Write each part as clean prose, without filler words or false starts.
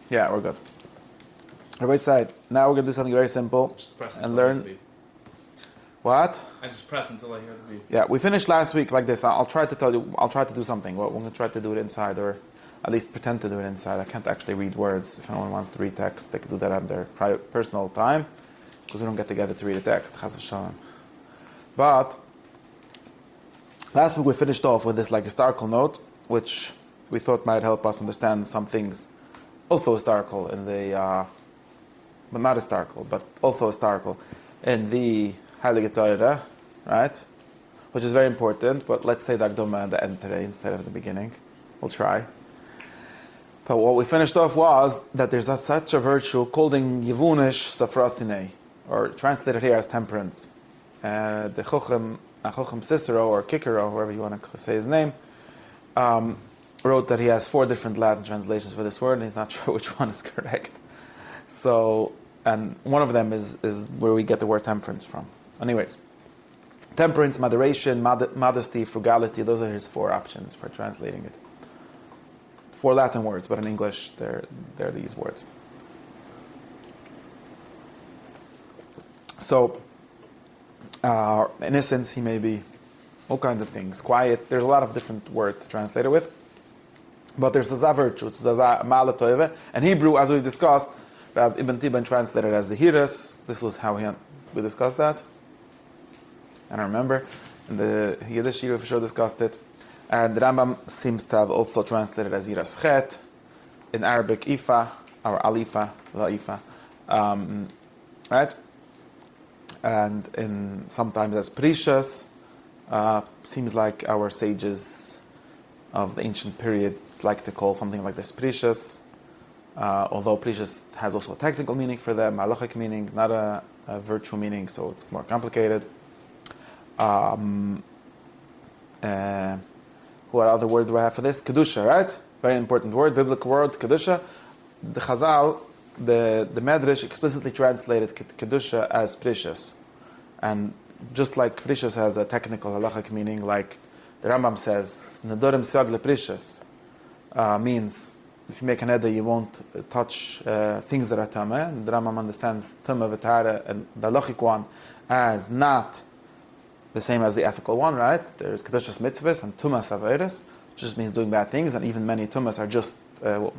Yeah, we're good. Right side. Now we're going to do something very simple and learn. What? I just press until I hear the beep. Yeah, we finished last week like this. I'll try to tell you, I'll try to do something. Well, we're going to try to do it inside, or at least pretend to do it inside. I can't actually read words. If anyone wants to read text, they can do that at their personal time, because we don't get together to read a text. Chas v'shalom. But last week we finished off with this like historical note, which we thought might help us understand some things also historical in the, but not historical, but also historical in the Heilige Torah, right? Which is very important, but let's say the Akdoma at the end today instead of the beginning. We'll try. But what we finished off was that there's such a virtue called in Yevunish Safrasinei, or translated here as temperance. The Chochem Cicero, or Cicero, whoever you want to say his name, wrote that he has 4 different Latin translations for this word, and he's not sure which one is correct. So, and one of them is where we get the word temperance from. Anyways, temperance, moderation, modesty, frugality, those are his 4 options for translating it. 4 Latin words, but in English, they're these words. So, innocence, he may be all kinds of things. Quiet, there's a lot of different words to translate it with. But there's a virtue, it's a ma'ala toive. And Hebrew, as we discussed, Rav Ibn Tiban translated as the Hiras. This was how we discussed that. I don't remember. In the Yiddish, we for sure discussed it. And the Rambam seems to have also translated as Yiras Chet. In Arabic, Ifa, or Alifa, La'ifa. Right? And in sometimes as Precious. Seems like our sages of the ancient period like to call something like this Precious. Although precious has also a technical meaning for them, halachic meaning, not a virtue meaning, so it's more complicated. What other word do I have for this? Kedusha, right? Very important word, biblical word, Kedusha. The Chazal, the Medrash explicitly translated Kedusha as precious. And just like precious has a technical halachic meaning, like the Rambam says, Nedorim siag le precious, means if you make an eder, you won't touch things that are tameh. And the Rambam understands tameh v'tara and the halachic one as not the same as the ethical one, right? There's kedushas mitzvahs and tumas averes, which just means doing bad things, and even many tumas are just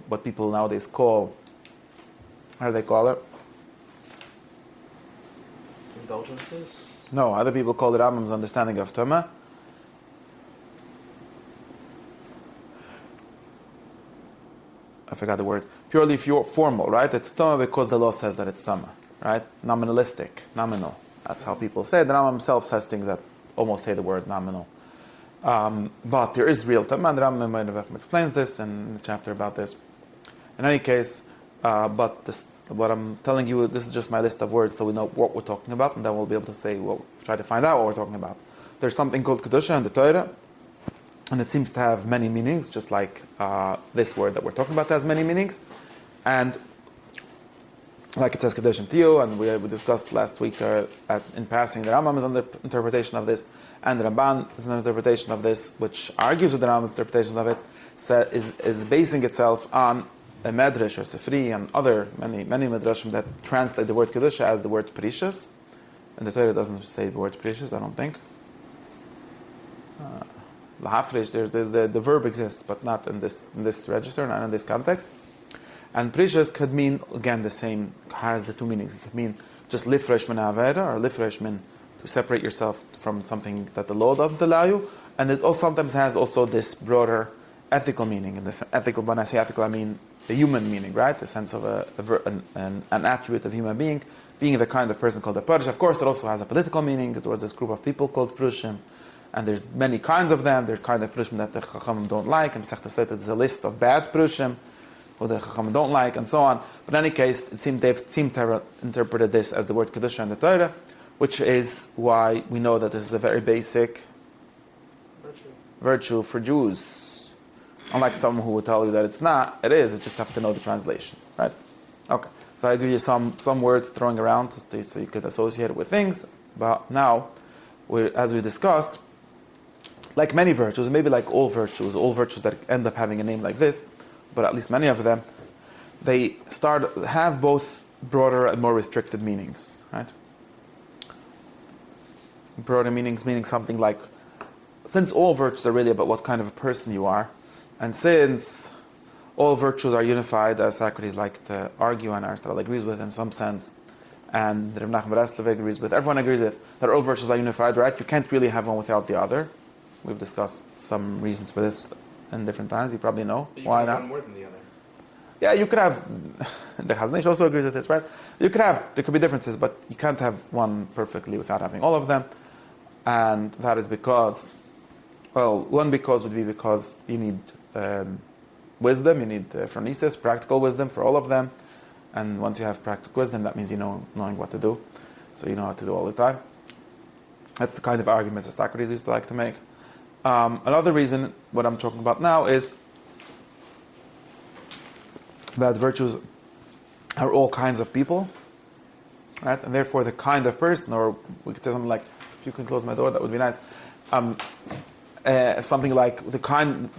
what people nowadays call, how do they call it? Indulgences? No, other people call the Rambam's understanding of tumah. I forgot the word. Purely formal, right? It's tumah because the law says that it's tumah, right? Nominalistic, nominal. That's how people say it. The Rambam himself says things that almost say the word nominal. But there is real tumah, and the Rambam explains this in the chapter about this. In any case, what I'm telling you, this is just my list of words, so we know what we're talking about, and then we'll be able to say, try to find out what we're talking about. There's something called Kedusha in the Torah, and it seems to have many meanings, just like this word that we're talking about has many meanings. And like it says Kedushim Tiyu, and we discussed last week in passing, the Rambam is under interpretation of this, and the Ramban is an interpretation of this, which argues with the Rambam's interpretation of it, is basing itself on a Medrash or Sifri and other many Medrashim that translate the word Kedusha as the word precious. And the Torah doesn't say the word precious, I don't think. Lahafresh, the verb exists, but not in this register, not in this context. And precious could mean, again, the same, has the 2 meanings. It could mean just lifresh min avera, or lifresh min, to separate yourself from something that the law doesn't allow you. And it also sometimes has also this broader ethical meaning. And this ethical, when I say ethical, I mean the human meaning, right? The sense of an attribute of human being the kind of person called a Parish. Of course, it also has a political meaning. It was this group of people called Prushim. And there's many kinds of them. There's kind of Prushim that the Chachamim don't like. And Masechta Sotah, there's a list of bad Prushim who the Chachamim don't like, and so on. But in any case, they've seemed to have interpreted this as the word Kedusha in the Torah, which is why we know that this is a very basic virtue for Jews. Unlike someone who would tell you that it's not, it is. You just have to know the translation, right? Okay. So I give you some words throwing around so you could associate it with things. But now, as we discussed, like many virtues, maybe like all virtues that end up having a name like this, but at least many of them, they have both broader and more restricted meanings, right? Broader meanings meaning something like, since all virtues are really about what kind of a person you are, and since all virtues are unified, as Socrates liked to argue and Aristotle agrees with in some sense, and Reb Nachman Breslev agrees with, everyone agrees with, that all virtues are unified, right? You can't really have one without the other. We've discussed some reasons for this in different times. You probably know why not. One more than the other. Yeah, you could have, the Chazon Ish also agrees with this, right? There could be differences, but you can't have one perfectly without having all of them. And that is because, one because would be because you need wisdom, you need phronesis, practical wisdom for all of them. And once you have practical wisdom, that means you know knowing what to do. So you know how to do all the time. That's the kind of arguments that Socrates used to like to make. Another reason, what I'm talking about now, is that virtues are all kinds of people, right? And therefore the kind of person, or we could say something like, if you can close my door, that would be nice. Something like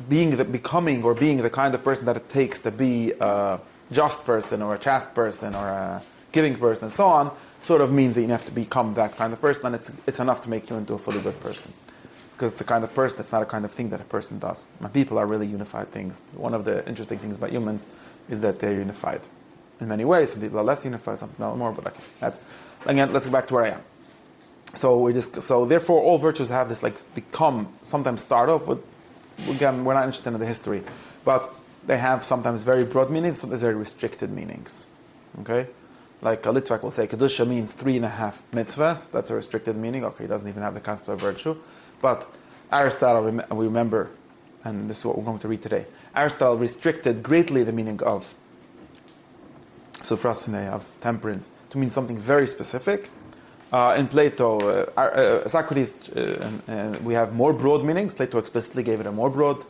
being the kind of person that it takes to be a just person, or a chaste person, or a giving person, and so on, sort of means that you have to become that kind of person, and it's enough to make you into a fully good person. Because it's a kind of person, it's not a kind of thing that a person does. And people are really unified things. One of the interesting things about humans is that they're unified in many ways. Some people are less unified, some people are more, but okay. Again, let's go back to where I am. So therefore all virtues have this sometimes start off with, again, we're not interested in the history, but they have sometimes very broad meanings, sometimes very restricted meanings. Okay? Like a Litvak will say, Kedusha means 3.5 mitzvahs. That's a restricted meaning. Okay, he doesn't even have the concept of virtue. But Aristotle, we remember, and this is what we're going to read today, Aristotle restricted greatly the meaning of sophrosine, of temperance, to mean something very specific. In Plato, Socrates, we have more broad meanings. Plato explicitly gave it a more broad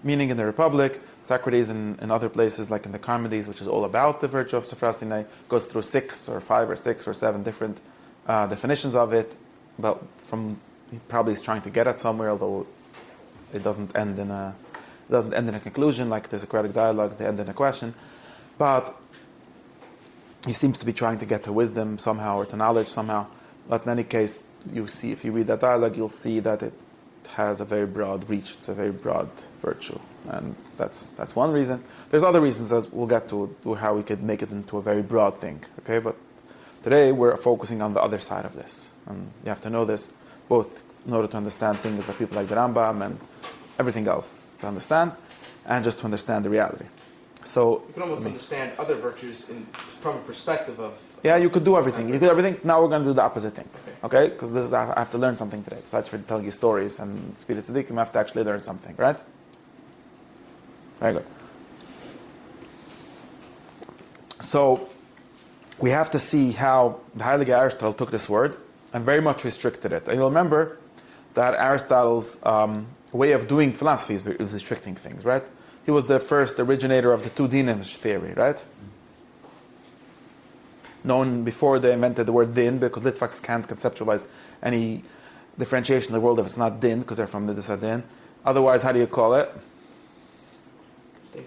meaning in the Republic. Socrates in other places, like in the Charmides, which is all about the virtue of sophrosine, goes through 6 or 5 or 6 or 7 different definitions of it. But he probably is trying to get at somewhere, although it doesn't end in a conclusion, like the Socratic dialogues, they end in a question. But he seems to be trying to get to wisdom somehow, or to knowledge somehow. But in any case, you see, if you read that dialogue, you'll see that it has a very broad reach. It's a very broad virtue, and that's one reason. There's other reasons, as we'll get to how we could make it into a very broad thing. Okay, but today we're focusing on the other side of this, and you have to know this both in order to understand things that people like the Rambam and everything else to understand, and just to understand the reality. So you can almost understand other virtues from a perspective of. Yeah, you could do everything. You could do everything. Now we're going to do the opposite thing. Okay? Because I have to learn something today. Besides for telling you stories and Spirit Tzaddikim, I have to actually learn something, right? Very good. So we have to see how the Heilige Aristotle took this word and very much restricted it. And you'll remember that Aristotle's way of doing philosophy is restricting things, right? He was the first originator of the two dinim theory, right? Known before they invented the word din, because Litvaks can't conceptualize any differentiation in the world if it's not din, because they're from the Disadin. Otherwise, how do you call it?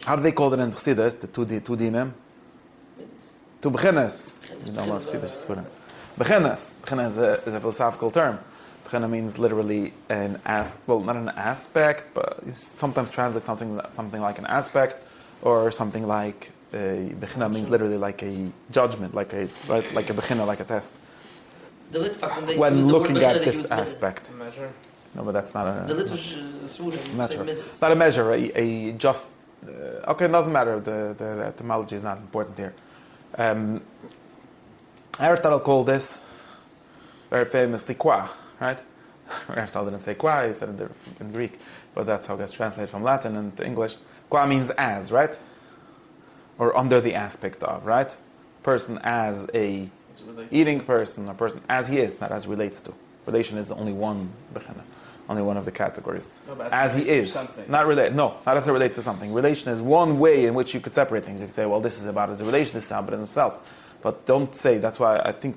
How do they call it in Chassidus, the two dinim? Two beginnes. You know what Chassidus is for them. Beginnes. Beginnes is a philosophical term. Beginne means literally not an aspect, but it sometimes translates something like an aspect, or something like Bechina means literally like a judgment, like a Bechina, like a test. The Litvaks, when looking at this aspect. A measure? No, but that's not a the Litvaks measure. It's not a measure, a just. Okay, it doesn't matter. The etymology is not important here. Aristotle called this very famously qua, right? Aristotle didn't say qua, he said it in Greek, but that's how it gets translated from Latin into English. Qua means as, right? Or under the aspect of, right? Person as a eating person, a person as he is, not as relates to. Relation is only one of the categories. No, as he is, not relate. No, not as it relates to something. Relation is one way in which you could separate things. You could say, well, this is about his relation, this is about himself. But don't say. That's why I think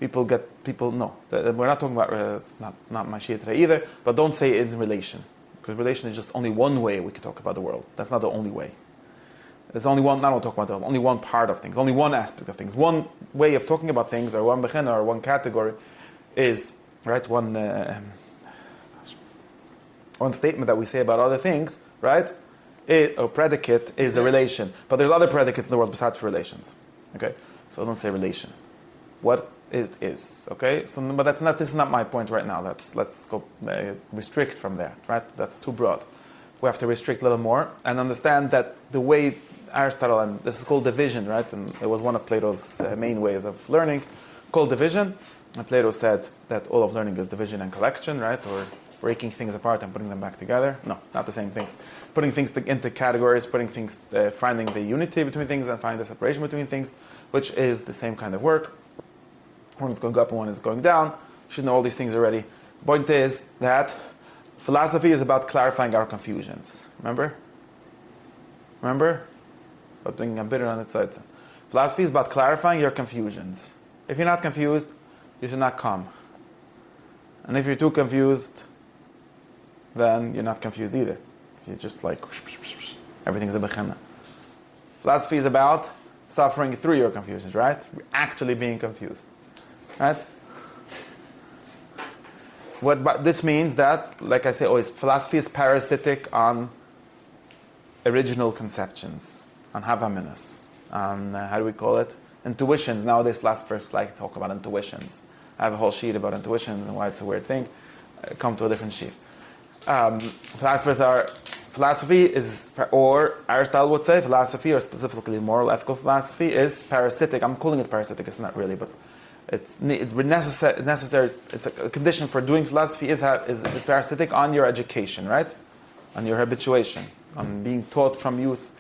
people. No, we're not talking about. It's not my shit today either. But don't say it's relation, because relation is just only one way we can talk about the world. That's not the only way. There's only one, not what talk about, only one part of things, only one aspect of things. One way of talking about things, or one bechina, or one category, is, right, one statement that we say about other things, right, or predicate is a relation. But there's other predicates in the world besides for relations. Okay? So don't say relation. What it is, okay? So, but this is not my point right now. Let's go restrict from there, right? That's too broad. We have to restrict a little more and understand that the way Aristotle, and this is called division, right? And it was one of Plato's main ways of learning, called division. And Plato said that all of learning is division and collection, right? Or breaking things apart and putting them back together. No, not the same thing. Putting things into categories, putting things, finding the unity between things and finding the separation between things, which is the same kind of work. One is going up and one is going down. You should know all these things already. Point is that philosophy is about clarifying our confusions. Remember? About being a bitter on its side. Philosophy is about clarifying your confusions. If you're not confused, you should not come. And if you're too confused, then you're not confused either. You're just like, everything's a bechena. Philosophy is about suffering through your confusions, right? Actually being confused. Right? But this means that, like I say always, philosophy is parasitic on original conceptions, on havaminas, on, how do we call it? Intuitions. Nowadays philosophers like to talk about intuitions. I have a whole sheet about intuitions and why it's a weird thing. Come to a different sheet. Philosophy is, or Aristotle would say, philosophy, or specifically moral ethical philosophy, is parasitic. I'm calling it parasitic, it's not really, but it's necessary. It's a condition for doing philosophy is parasitic on your education, right? On your habituation, on being taught from youth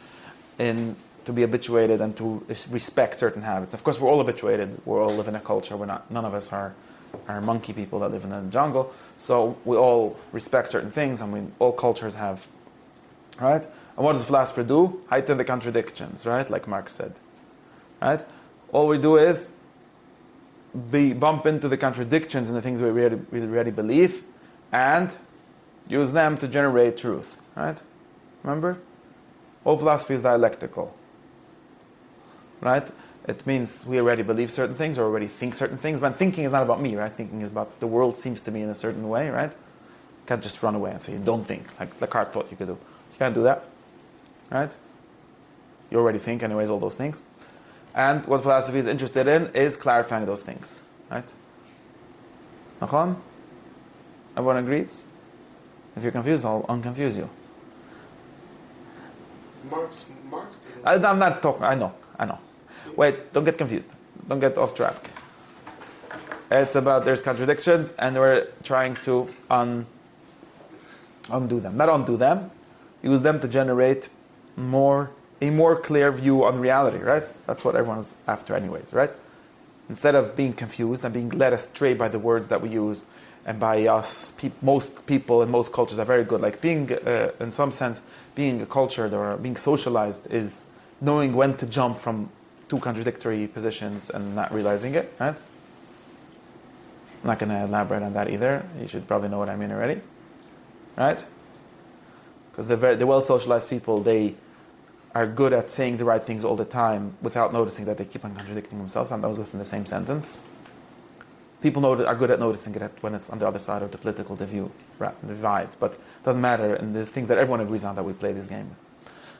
to be habituated and to respect certain habits. Of course, we're all habituated. We all live in a culture. None of us are monkey people that live in the jungle. So we all respect certain things, and all cultures have, right? And what does the philosopher do? Heighten the contradictions, right? Like Marx said, right? All we do is bump into the contradictions in the things we already believe, and use them to generate truth, right? Remember? All philosophy is dialectical, right? It means we already believe certain things or already think certain things, but thinking is not about me, right? Thinking is about the world seems to be in a certain way, right? You can't just run away and say, don't think, like Descartes thought you could do. You can't do that, right? You already think anyways, all those things. And what philosophy is interested in is clarifying those things, right? Nachon? Everyone agrees? If you're confused, I'll unconfuse you. Marx didn't. I'm not talking, I know. Wait, don't get confused. Don't get off track. It's about there's contradictions and we're trying to undo them. Not undo them, use them to generate a more clear view on reality, right? That's what everyone's after anyways, right? Instead of being confused and being led astray by the words that we use and by us, most people in most cultures are very good. Like being, in some sense, being cultured or being socialized is knowing when to jump from two contradictory positions and not realizing it, right? I'm not going to elaborate on that either. You should probably know what I mean already, right? Because the well-socialized people, they are good at saying the right things all the time without noticing that they keep on contradicting themselves, sometimes within the same sentence. People are good at noticing it when it's on the other side of the political divide, but it doesn't matter, and there's things that everyone agrees on that we play this game with.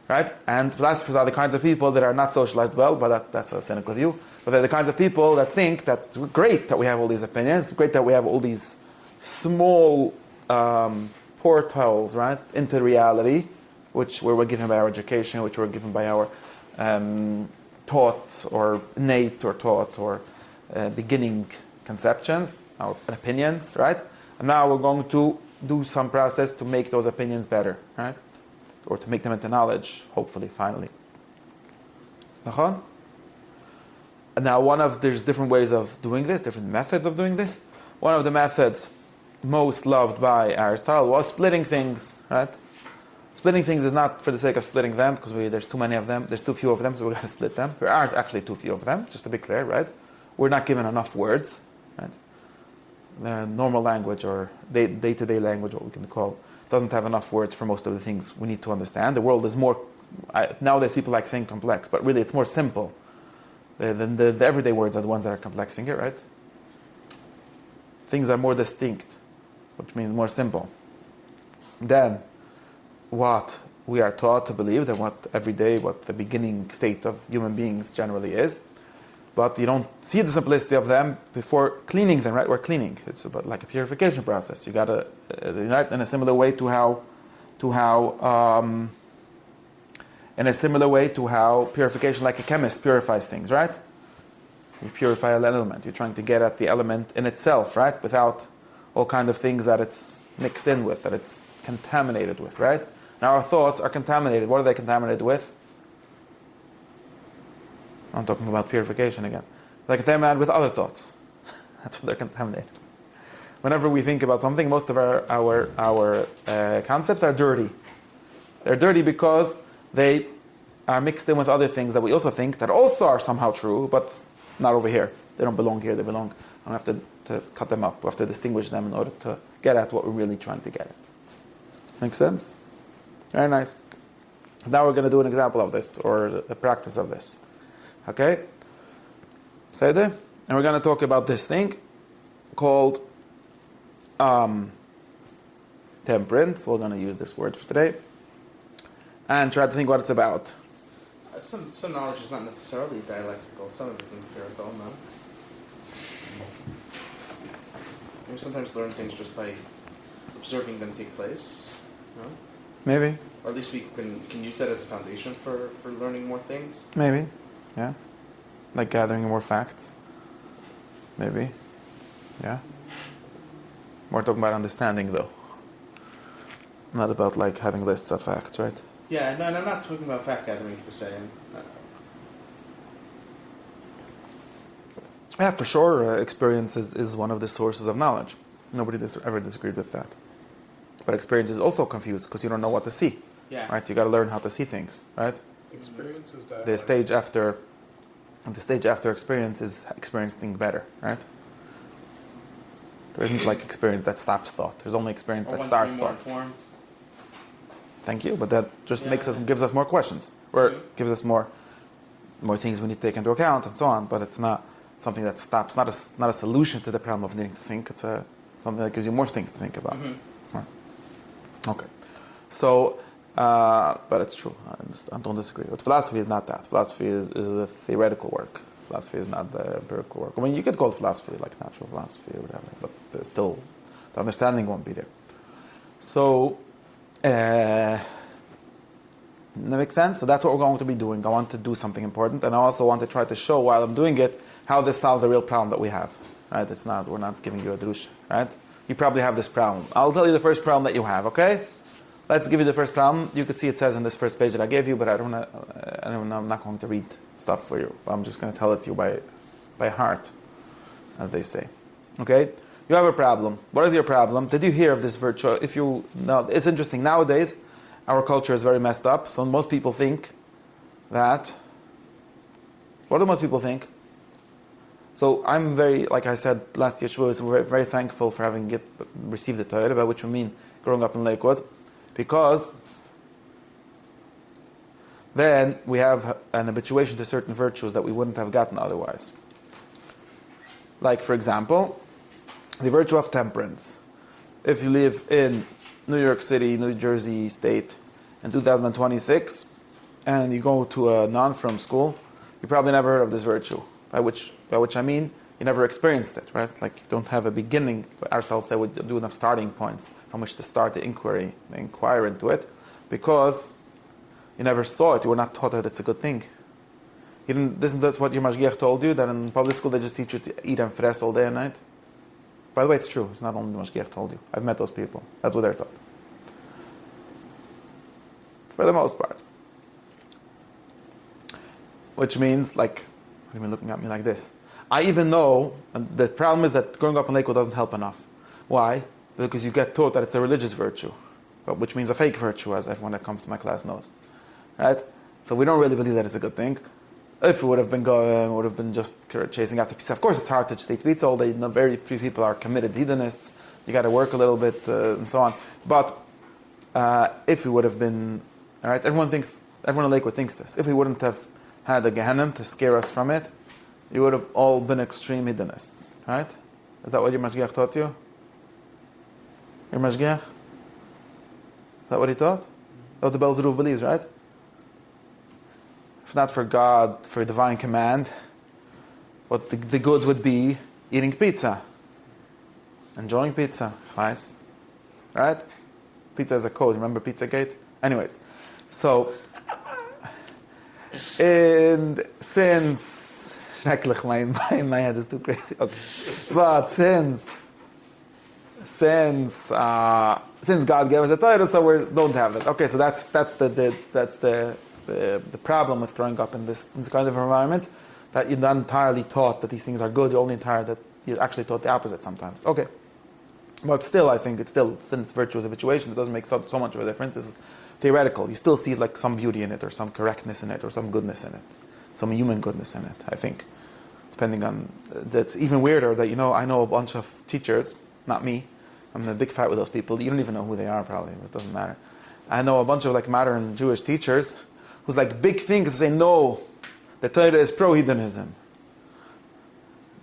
Right? And philosophers are the kinds of people that are not socialized well, but that's a cynical view. But they're the kinds of people that think that it's great that we have all these opinions, great that we have all these small portholes, right, into reality, which we're given by our education, which we're given by our taught or innate or taught or beginning conceptions, our opinions, right? And now we're going to do some process to make those opinions better, right? Or to make them into knowledge, hopefully, finally. And now there's different ways of doing this, different methods of doing this. One of the methods most loved by Aristotle was splitting things, right? Splitting things is not for the sake of splitting them, because there's too many of them, there's too few of them, so we're going to split them. There aren't actually too few of them, just to be clear, right? We're not given enough words, right? The normal language or day-to-day language, what we can call, doesn't have enough words for most of the things we need to understand. The world is more nowadays people like saying complex, but really it's more simple. The everyday words are the ones that are complexing it, right? Things are more distinct, which means more simple. Then, what we are taught to believe, that what the beginning state of human beings generally is, but you don't see the simplicity of them before cleaning them, right? We're cleaning. It's about like a purification process. You gotta unite in a similar way to how purification, like a chemist purifies things, right? You purify an element. You're trying to get at the element in itself, right? Without all kind of things that it's mixed in with, that it's contaminated with, right? Now our thoughts are contaminated. What are they contaminated with? I'm talking about purification again. They're contaminated with other thoughts. That's what they're contaminated. Whenever we think about something, most of our concepts are dirty. They're dirty because they are mixed in with other things that we also think that also are somehow true, but not over here. They don't belong here. They belong. I don't have to cut them up. We have to distinguish them in order to get at what we're really trying to get at. Make sense? Very nice. Now we're going to do an example of this, or a practice of this. Okay? Say there. And we're going to talk about this thing called temperance. We're going to use this word for today. And try to think what it's about. Some knowledge is not necessarily dialectical. Some of it's empirical, no? We sometimes learn things just by observing them take place, no? Maybe. Or at least we can use that as a foundation for learning more things. Maybe. Yeah. Like gathering more facts. Maybe. Yeah. We're talking about understanding, though. Not about like having lists of facts, right? Yeah, no, and I'm not talking about fact gathering per se. Yeah, for sure, experience is one of the sources of knowledge. Nobody ever disagreed with that. But experience is also confused because you don't know what to see. Yeah. Right? You got to learn how to see things, right? Experience is that. The stage after experience is experiencing better, right? There isn't like experience that stops thought. There's only experience that starts thought. Informed. Thank you, but that just gives us more questions, or gives us more things we need to take into account, and so on. But it's not something that stops. Not a solution to the problem of needing to think. It's something that gives you more things to think about. Mm-hmm. Right. Okay. So, but it's true. I don't disagree. But philosophy is not that. Philosophy is a theoretical work. Philosophy is not the empirical work. I mean, you could call it philosophy, like natural philosophy or whatever, but still, the understanding won't be there. So. That makes sense? So that's what we're going to be doing. I want to do something important, and I also want to try to show while I'm doing it how this solves a real problem that we have. Right? We're not giving you a drush. Right? You probably have this problem. I'll tell you the first problem that you have. Okay? Let's give you the first problem. You could see it says on this first page that I gave you, but I'm not going to read stuff for you. I'm just going to tell it to you by heart, as they say. Okay? You have a problem. What is your problem? Did you hear of this virtue? It's interesting. Nowadays, our culture is very messed up. So most people think that. What do most people think? So I'm very, like I said last year, I was very, very thankful for having received the Torah, by which we mean growing up in Lakewood, because then we have an habituation to certain virtues that we wouldn't have gotten otherwise. Like, for example, the virtue of temperance. If you live in New York City, New Jersey State in 2026, and you go to a non-frum school, you probably never heard of this virtue. By which I mean you never experienced it, right? Like you don't have a beginning. Aristotle said we do enough starting points from which to start the inquire into it, because you never saw it. You were not taught that it's a good thing. Isn't that what your mashgiach told you? That in public school they just teach you to eat and fress all day and night? By the way, it's true. It's not only the mashgiach told you. I've met those people. That's what they're taught. For the most part. Which means, like, what do you mean looking at me like this? I even know, and the problem is that growing up in Lakewood doesn't help enough. Why? Because you get taught that it's a religious virtue, but which means a fake virtue, as everyone that comes to my class knows. Right? So we don't really believe that it's a good thing. If we would have been just chasing after pizza. Of course, it's hard to just eat pizza all day. Very few people are committed hedonists. You got to work a little bit and so on. But if we would have been, all right, everyone thinks Everyone in Lakewood thinks this. If we wouldn't have had a Gehenna to scare us from it, you would have all been extreme hedonists, right? Is that what your Mashgiach taught you? Your Mashgiach? Is that what he taught? That's what the Bel Zeruv believes, right? If not for God, for divine command, what the good would be eating pizza, enjoying pizza, nice, right? Pizza is a code. Remember Pizzagate? Anyways, so and since my head is too crazy. Okay, but since God gave us a Torah, so we don't have it. Okay, so that's the problem with growing up in this kind of environment, that you're not entirely taught that these things are good. You're only that you're actually taught the opposite sometimes. Okay, but still, I think since virtue is habituation, it doesn't make so much of a difference. It's theoretical. You still see like some beauty in it, or some correctness in it, or some goodness in it, some human goodness in it. I think, depending on that's even weirder. That I know a bunch of teachers, not me. I'm in a big fight with those people. You don't even know who they are, probably. It doesn't matter. I know a bunch of like modern Jewish teachers whose like big thing is to say no, the Torah is pro-hedonism.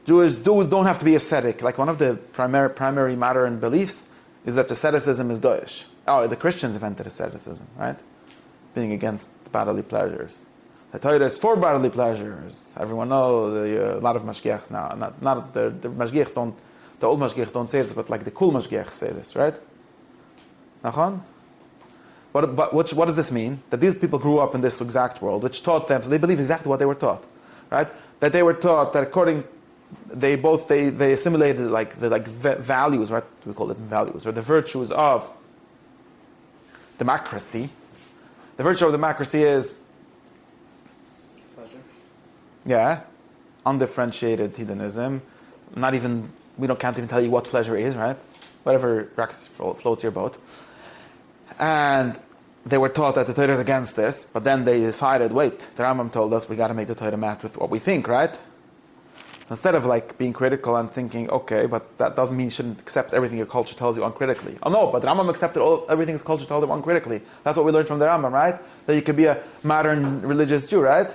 Jews don't have to be ascetic. Like one of the primary modern beliefs is that asceticism is goyish. Oh, the Christians invented asceticism, right? Being against bodily pleasures. The Torah is for bodily pleasures. Everyone knows a lot of mashgiachs now. Not the mashgiachs don't. The old mashgiachs don't say this, but like the cool mashgiachs say this, right? Nachon? But what does this mean? That these people grew up in this exact world, which taught them, so they believe exactly what they were taught, right? That they were taught that they assimilated like the values, right? We call it values, or the virtues of democracy. The virtue of democracy is Pleasure. Undifferentiated hedonism. Can't even tell you what pleasure is, right? Whatever floats your boat. And they were taught that the Torah is against this, but then they decided, wait, the Rambam told us we got to make the Torah match with what we think, right? Instead of like being critical and thinking, okay, but that doesn't mean you shouldn't accept everything your culture tells you uncritically. Oh no, but the Rambam accepted everything his culture told him uncritically. That's what we learned from the Rambam, right? That you could be a modern religious Jew, right?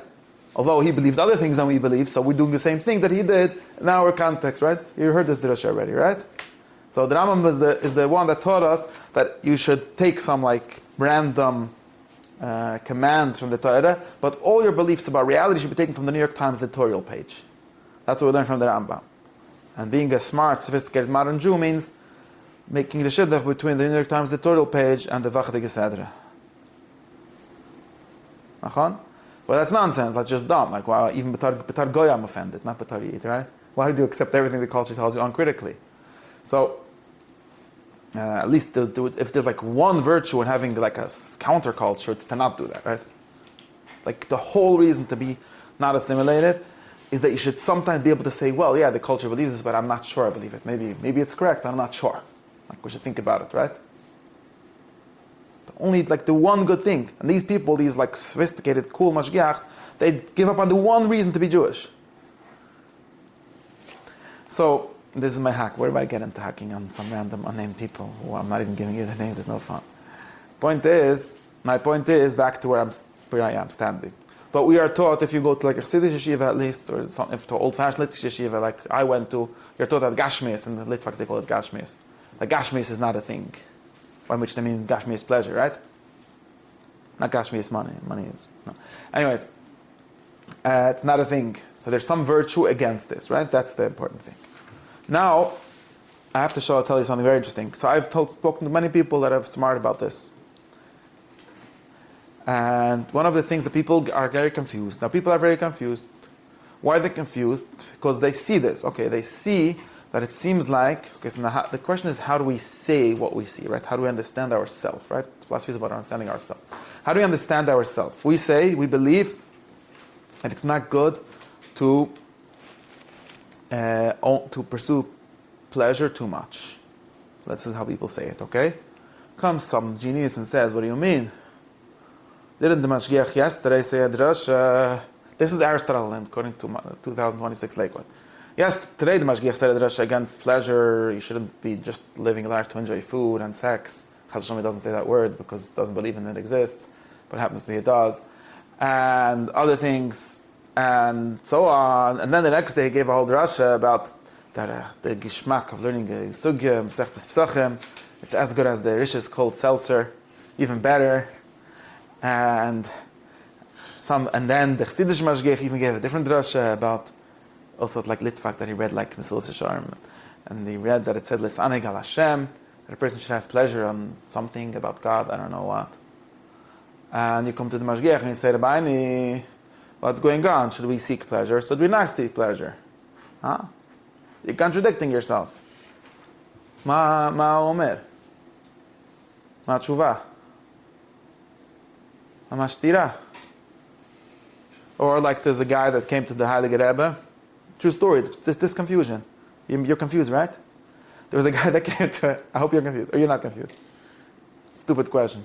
Although he believed other things than we believe, so we're doing the same thing that he did in our context, right? You heard this drasha already, right? So the Rambam is the one that taught us that you should take some like random commands from the Torah, but all your beliefs about reality should be taken from the New York Times editorial page. That's what we learned from the Rambam. And being a smart, sophisticated modern Jew means making the shidduch between the New York Times editorial page and the Vachde Gesedra. Achon? Well, that's nonsense. That's just dumb. Like, wow, even Betar Goy I'm offended, not Betar Yid, right? Why do you accept everything the culture tells you uncritically? So, at least if there's like one virtue in having like a counterculture, it's to not do that, right? Like the whole reason to be not assimilated is that you should sometimes be able to say, well, yeah, the culture believes this, but I'm not sure I believe it. Maybe it's correct, I'm not sure. Like we should think about it, right? Only like the one good thing. And these people, these like sophisticated, cool mashgiachs, they give up on the one reason to be Jewish. So, this is my hack. Where do I get into hacking on some random unnamed people who I'm not even giving you their names? It's no fun. My point is back to where I am standing. But we are taught, if you go to like a Chassidish yeshiva at least, or if to old-fashioned Litvish yeshiva like I went to, you're taught that Gashmias, and the Litvaks they call it Gashmias. Like Gashmias is not a thing. By which they mean Gashmias pleasure, right? Not Gashmias money. Money is no. Anyways, it's not a thing. So there's some virtue against this, right? That's the important thing. Now, I have to tell you something very interesting. So I've spoken to many people that are smart about this. And one of the things that people are very confused. Now, people are very confused. Why are they confused? Because they see this. Okay, they see that it seems like, okay, so now the question is, how do we say what we see, right? How do we understand ourselves, right? Philosophy is about understanding ourselves. How do we understand ourselves? We believe that it's not good to pursue pleasure too much. This is how people say it, okay? Comes some genius and says, what do you mean? Didn't the Mashgiach yesterday say a drasha? This is Aristotle, according to 2026 Lakewood. Yes, today the Mashgiach said a drasha against pleasure. You shouldn't be just living a life to enjoy food and sex. Chaz Hashem doesn't say that word because it doesn't believe in it exists, but it happens to be it does. and other things, and so on. And then the next day he gave a whole drasha about that the geschmack of learning a sugya, Masechtas Pesachim. It's as good as the Rish's cold seltzer, even better. And then the Chassidish Mashgiach even gave a different drasha about also like Litvak that he read like Mesilas Yesharim, and he read that it said Lisaneg al Hashem, that a person should have pleasure on something about God, I don't know what. And you come to the Mashgiach and you say, Rabbeini, what's going on? Should we seek pleasure? Should we not seek pleasure? Huh? You're contradicting yourself. Ma omer? Ma tshuva? Ma mashtira? Or like there's a guy that came to the Heilige Rebbe. True story, this confusion. You're confused, right? There was a guy that came to it. I hope you're confused. Or you're not confused. Stupid question.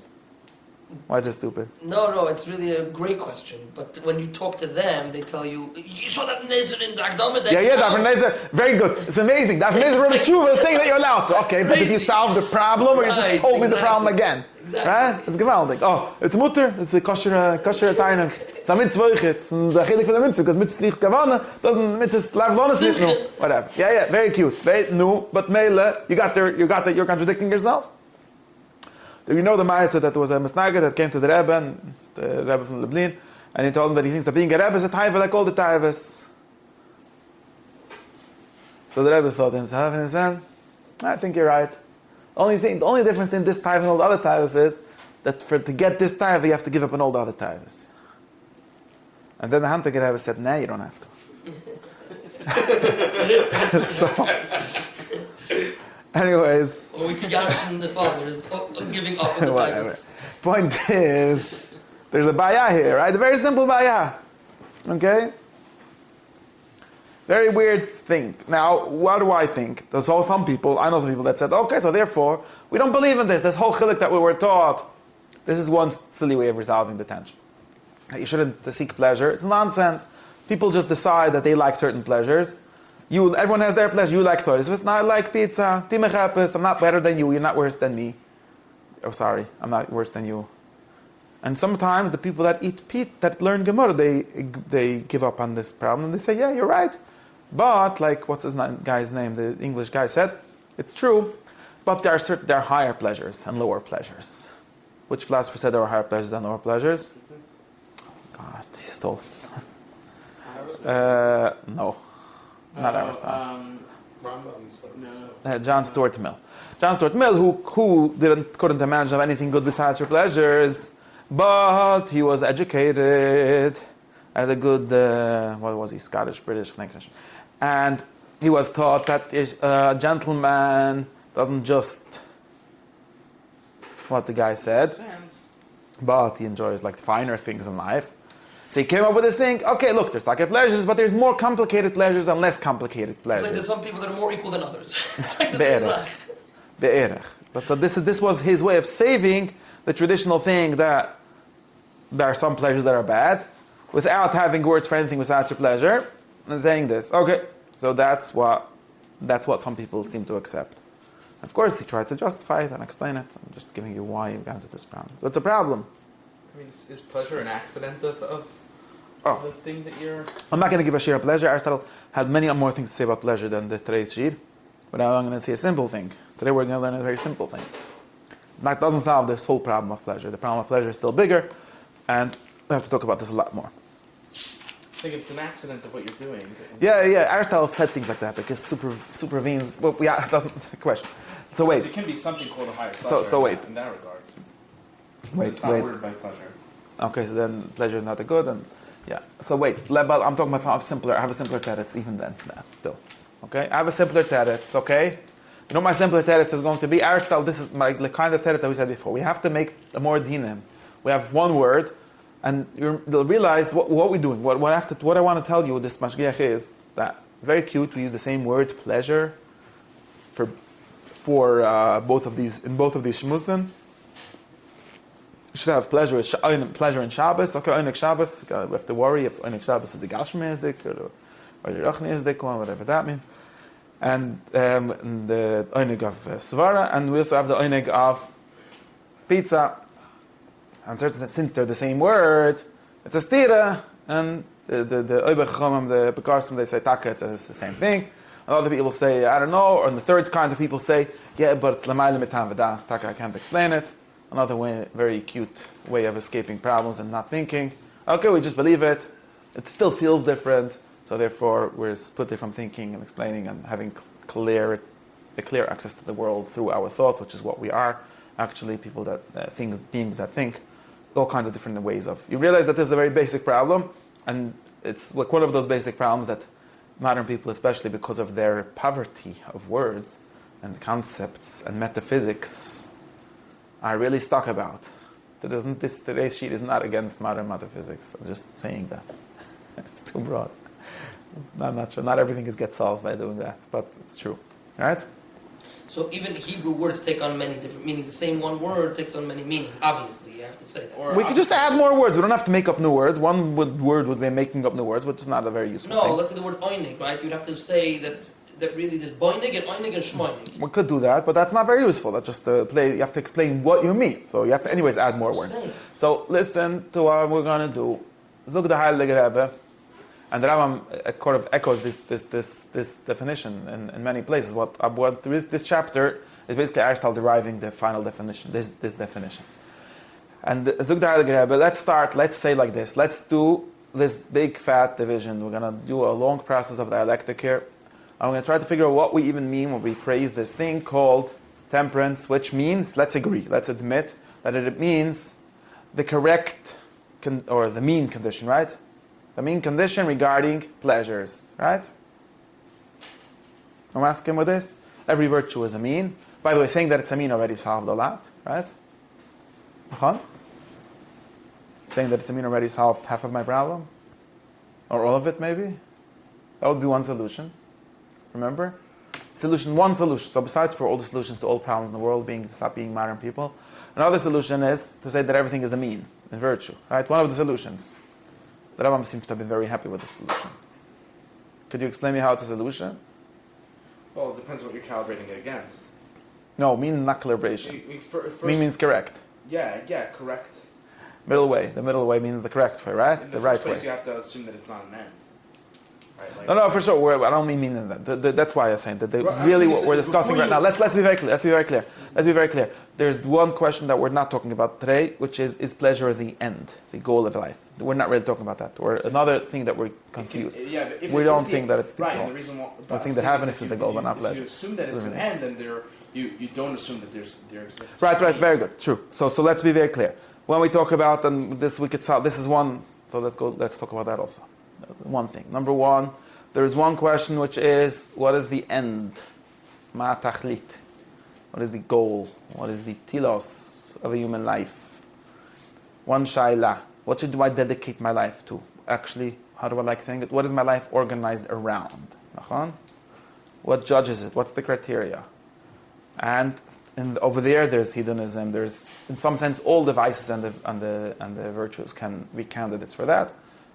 Why is it stupid? No, it's really a great question. But when you talk to them, they tell you, you saw that Nezer in the Akdama. Yeah, Dr. Nezer, very good. It's amazing. Dr. Nezer Rebbe Tshuva is saying that you're allowed to. Okay, but did you solve the problem or you just told me the problem again? Exactly. Right? It's gewaltig. Oh, it's mutter. It's a kosher tainuk. It's a mitzvah. It's the chilik for the mitzvah because mitzvah lichs kavana doesn't mitzvah lav lonas nit no. Whatever. Yeah, very cute. Very new. But mele, you got that. You're contradicting yourself. You know the Ma'aseh that there was a Mesnager that came to the Rebbe, and the Rebbe from Lublin, and he told him that he thinks that being a Rebbe is a taiva like all the taivas. So the Rebbe thought to himself and he said, I think you're right. The only difference in this taiva and all the other taivas is that to get this taiva you have to give up on all the other taivas. And then the Hamtag Rebbe said, nah, you don't have to. So, anyways. Or we could yarn the fathers giving up on the Bible. Point is, there's a bayah here, right? A very simple bayah. Okay? Very weird thing. Now, what do I think? I know some people that said, okay, so therefore, we don't believe in this whole chilik that we were taught. This is one silly way of resolving the tension. You shouldn't seek pleasure. It's nonsense. People just decide that they like certain pleasures. Everyone has their pleasure. You like toys. I like pizza. I'm not better than you. You're not worse than me. Oh, sorry. I'm not worse than you. And sometimes the people that that learn Gemara, they give up on this problem and they say, yeah, you're right. But, like, what's his guy's name? The English guy said, it's true, but there are higher pleasures and lower pleasures. Which philosopher said there are higher pleasures and lower pleasures? God, he stole. No. Not Aristotle. John Stuart Mill. John Stuart Mill, who couldn't imagine of anything good besides her pleasures, but he was educated as a good, what was he, Scottish, British, and he was taught that a gentleman doesn't just, what the guy said, but he enjoys like finer things in life. So he came up with this thing, okay, look, there's like pleasures, but there's more complicated pleasures and less complicated pleasures. It's like there's some people that are more equal than others. It's like the same. But so this was his way of saving the traditional thing that there are some pleasures that are bad, without having words for anything besides your pleasure, and saying this. Okay, so that's what some people seem to accept. Of course, he tried to justify it and explain it. I'm just giving you why you got into this problem. So it's a problem. I mean, is pleasure an accident of the thing that you're... I'm not going to give a share of pleasure. Aristotle had many more things to say about pleasure than today's shir. But now I'm going to say a simple thing. Today we're going to learn a very simple thing. That doesn't solve this full problem of pleasure. The problem of pleasure is still bigger, and we have to talk about this a lot more. I think it's an accident of what you're doing. Yeah. Aristotle said things like that because supervenes. Well, yeah, it doesn't question. So wait. It can be something called a higher pleasure. So wait. In that regard. Wait. Ordered by pleasure. Okay, so then pleasure is not a good, and yeah. So wait, I'm talking about something simpler. I have a simpler teretz even then. Still, okay. I have a simpler teretz. Okay. You know my simpler teretz is going to be Aristotle. This is the kind of teretz that we said before. We have to make a more dinim. We have one word, and you'll realize what we're doing. What I want to tell you with this mashgiach is that very cute. We use the same word pleasure for both of these shmusim. You should have pleasure in Shabbos. Okay, Oinik Shabbos. We have to worry if Oinik Shabbos is the Gashmi Izdik or the Rachni Izdik, whatever that means. And the Oinik of Svara, and we also have the Oinik of Pizza. And since they're the same word, it's a stira, and the Oibach Chomim, the Bekarsim, they say taka, it's the same thing. And other people say, I don't know, and the third kind of people say, yeah, but it's l'mayla mitam v'das, taka, I can't explain it. Another way, very cute way of escaping problems and not thinking. Okay, we just believe it. It still feels different, so therefore we're split from thinking and explaining and having clear access to the world through our thoughts, which is what we are. Actually, people that beings that think, all kinds of different ways of. You realize that this is a very basic problem, and it's like one of those basic problems that modern people, especially because of their poverty of words and concepts and metaphysics, are really stuck about. Today's sheet is not against modern metaphysics. I'm just saying that. It's too broad. I'm not sure. Not everything gets solved by doing that, but it's true. All right? So even Hebrew words take on many different meanings. The same one word takes on many meanings. Obviously, you have to say that. Or We could just add more words. We don't have to make up new words. One word would be making up new words, which is not a very useful thing. No, let's say the word oinig, right? You'd have to say that really there's boinig and oinig and shmoinig. We could do that, but that's not very useful. That's just you have to explain what you mean. So you have to anyways add more words. Same. So listen to what we're going to do. Zug the Heilige Rebbe. And the Rambam kind of echoes this definition in many places. What this chapter is basically Aristotle deriving the final definition, this definition. And Zug the Heilige Rebbe, let's say like this. Let's do this big fat division. We're going to do a long process of dialectic here. I'm going to try to figure out what we even mean when we phrase this thing called temperance, which means, let's admit that it means the correct or the mean condition, right? The mean condition regarding pleasures, right? I'm asking with this. Every virtue is a mean. By the way, saying that it's a mean already solved a lot, right? Saying that it's a mean already solved half of my problem? Or all of it, maybe? That would be one solution. Remember? One solution. So besides for all the solutions to all problems in the world stop being modern people, another solution is to say that everything is a mean in virtue, right? One of the solutions. The Rambam seems to have been very happy with the solution. Could you explain me how it's a solution? Well, it depends on what you're calibrating it against. No, mean not calibration. First, Mean means correct. Yeah, correct. Middle way. The middle way means the correct way, right? In the the right first place, way. you have to assume that it's not an end. Right? No, for sure. I don't mean that. That's why I'm saying that. Really, what we're discussing right now. Let's be very clear. There's one question that we're not talking about today, which is pleasure the end, the goal of life? We're not really talking about that. Or another thing that we're confused. We don't think that it's the goal. The reason why I think that happiness is the goal, but not pleasure. If you assume that it's an end, then you don't assume that there exists. Right. Very good. True. So let's be very clear. When we talk about this, we could solve. This is one. So let's talk about that also. One thing. Number one, there is one question which is, what is the end? Ma tachlit. What is the goal? What is the telos of a human life? One shaila. What do I dedicate my life to? Actually, how do I like saying it? What is my life organized around? What judges it? What's the criteria? And over there's hedonism. There's, in some sense, all the vices and the virtues can be candidates for that.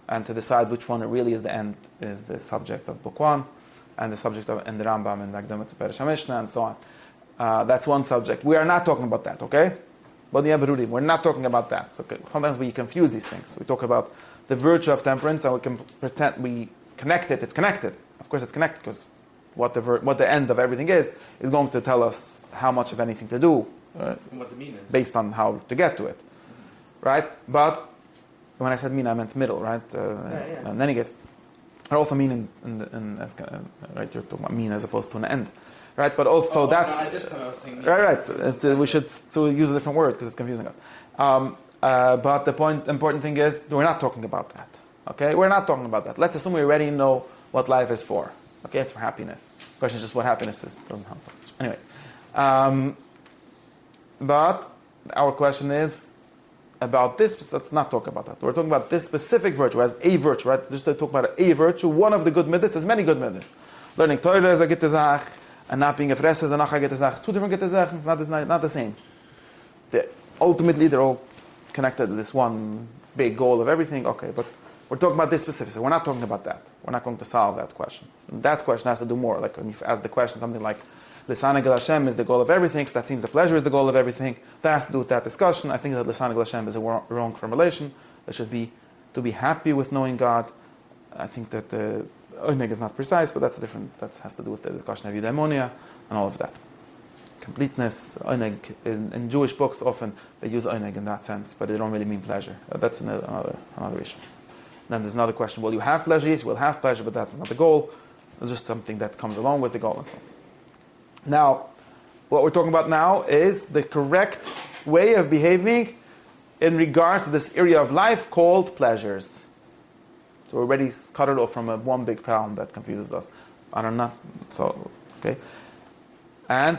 And to decide which one really is the end is the subject of Book 1, and the subject of in the Rambam and Akdamat Perish HaMishnah and so on. That's one subject. We are not talking about that, okay? We're not talking about that. So sometimes we confuse these things. We talk about the virtue of temperance, and we can pretend we connect it. It's connected. Of course, it's connected because what the end of everything is going to tell us how much of anything to do, And what the mean is. based on how to get to it, right? But when I said mean, I meant middle, right? In any case, I also mean right. You're talking about mean as opposed to an end, right? But also that's This time I was saying mean. right. We should still use a different word because it's confusing us. But the important thing is we're not talking about that. Okay, we're not talking about that. Let's assume we already know what life is for. Okay, it's for happiness. The question is just what happiness is. Doesn't help us. Anyway, but our question is about this. Let's not talk about that. We're talking about this specific virtue as a virtue, right? Just to talk about a virtue, one of the good midas. There's many good midas. Learning Torah is a gute Zach, and not being a fress is a gute Zach. Two different gute Zach, not the same. Ultimately, they're all connected to this one big goal of everything. Okay, but we're talking about this specific. So we're not talking about that. We're not going to solve that question. And that question has to do more. Like when you ask the question something like, L'saneg Hashem is the goal of everything, so that seems the pleasure is the goal of everything. That has to do with that discussion. I think that L'saneg Hashem is a wrong formulation. It should be to be happy with knowing God. I think that the oineg is not precise, but that's different. That has to do with the discussion of eudaimonia and all of that. Completeness, oineg. In Jewish books, often they use oineg in that sense, but they don't really mean pleasure. That's another issue. Then there's another question: will you have pleasure? Yes, you will have pleasure, but that's not the goal. It's just something that comes along with the goal and so on. Now, what we're talking about now is the correct way of behaving in regards to this area of life called pleasures. So we already cut it off from one big problem that confuses us. I don't know. So, okay. And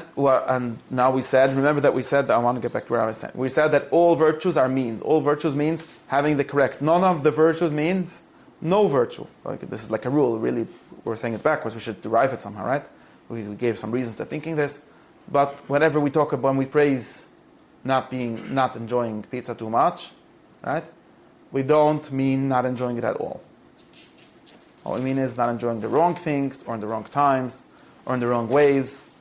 now we said, remember that we said, I want to get back to where I was saying. We said that all virtues are means. All virtues means having the correct. None of the virtues means no virtue. Like, this is like a rule. Really, we're saying it backwards. We should derive it somehow, right? We gave some reasons to thinking this. But whenever we talk about, when we praise not enjoying pizza too much, right? We don't mean not enjoying it at all. All we mean is not enjoying the wrong things, or in the wrong times, or in the wrong ways,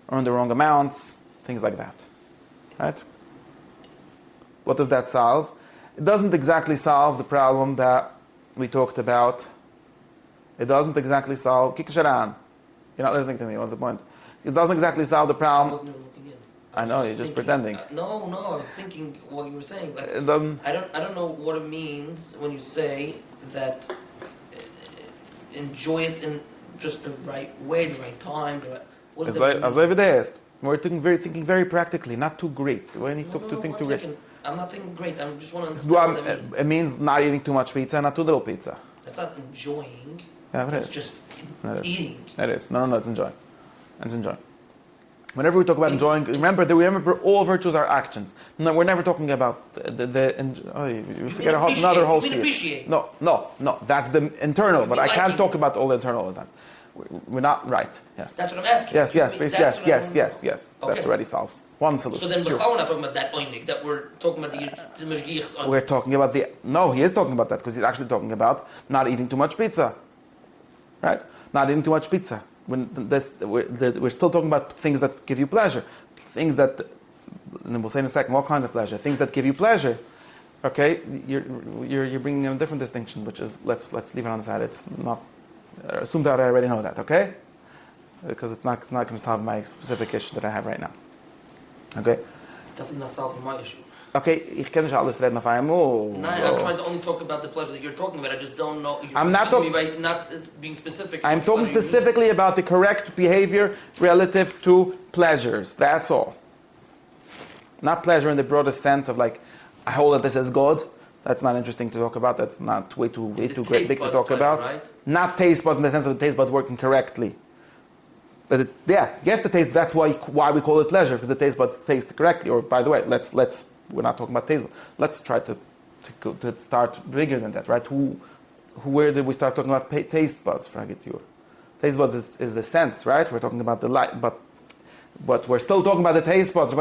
or in the wrong amounts, things like that, right? What does that solve? It doesn't exactly solve the problem that we talked about. It doesn't exactly solve. Kikasharan. You're not listening to me. What's the point? It doesn't exactly solve the I problem. wasn't even looking in. I know, you're just pretending. No, I was thinking what you were saying. Like, It doesn't. I don't know what it means when you say that enjoy it in just the right way, the right time. What does that mean? As every day is. We're thinking very practically, not too great. When you talk to think too great. I'm not thinking great. I just want to understand what that means. It means not eating too much pizza, not too little pizza. That's not enjoying. Yeah, it That's is. just It is. eating. It is. No, it's enjoying. It's enjoying. Whenever we talk about enjoying, remember all virtues are actions. No, we're never talking about you forget another whole sheet. Appreciate. No, that's the internal, but I can't talk about all the internal all the time. We're not right. Yes. That's what I'm asking. Yes. Okay. That's already solves one solution. So then Sure. we're not talking about that oinig, that we're talking about the mashgiach's oinig. We're talking about he is talking about that because he's actually talking about not eating too much pizza. Right? Not eating too much pizza. We're still talking about things that give you pleasure. Things that, and we'll say in a second, what kind of pleasure? Things that give you pleasure. Okay? You're bringing in a different distinction, which is, let's leave it on the side. It's not, assume that I already know that, okay? Because it's not going to solve my specific issue that I have right now. Okay? It's definitely not solving my issue. Okay, ich kann nicht alles reden auf einmal. No, I'm trying to only talk about the pleasure that you're talking about. I just don't know. I'm not talking by not being specific. I'm talking specifically about the correct behavior relative to pleasures. That's all. Not pleasure in the broadest sense of like, I hold that this is good. That's not interesting to talk about. That's not way too big to talk about. Right? Not taste buds in the sense of the taste buds working correctly. But yes, the taste. That's why we call it pleasure, because the taste buds taste correctly. Or by the way, let's. We're not talking about taste buds. Let's try to start bigger than that, right? Where did we start talking about taste buds? Taste buds is the sense, right? We're talking about the light, but we're still talking about the taste buds.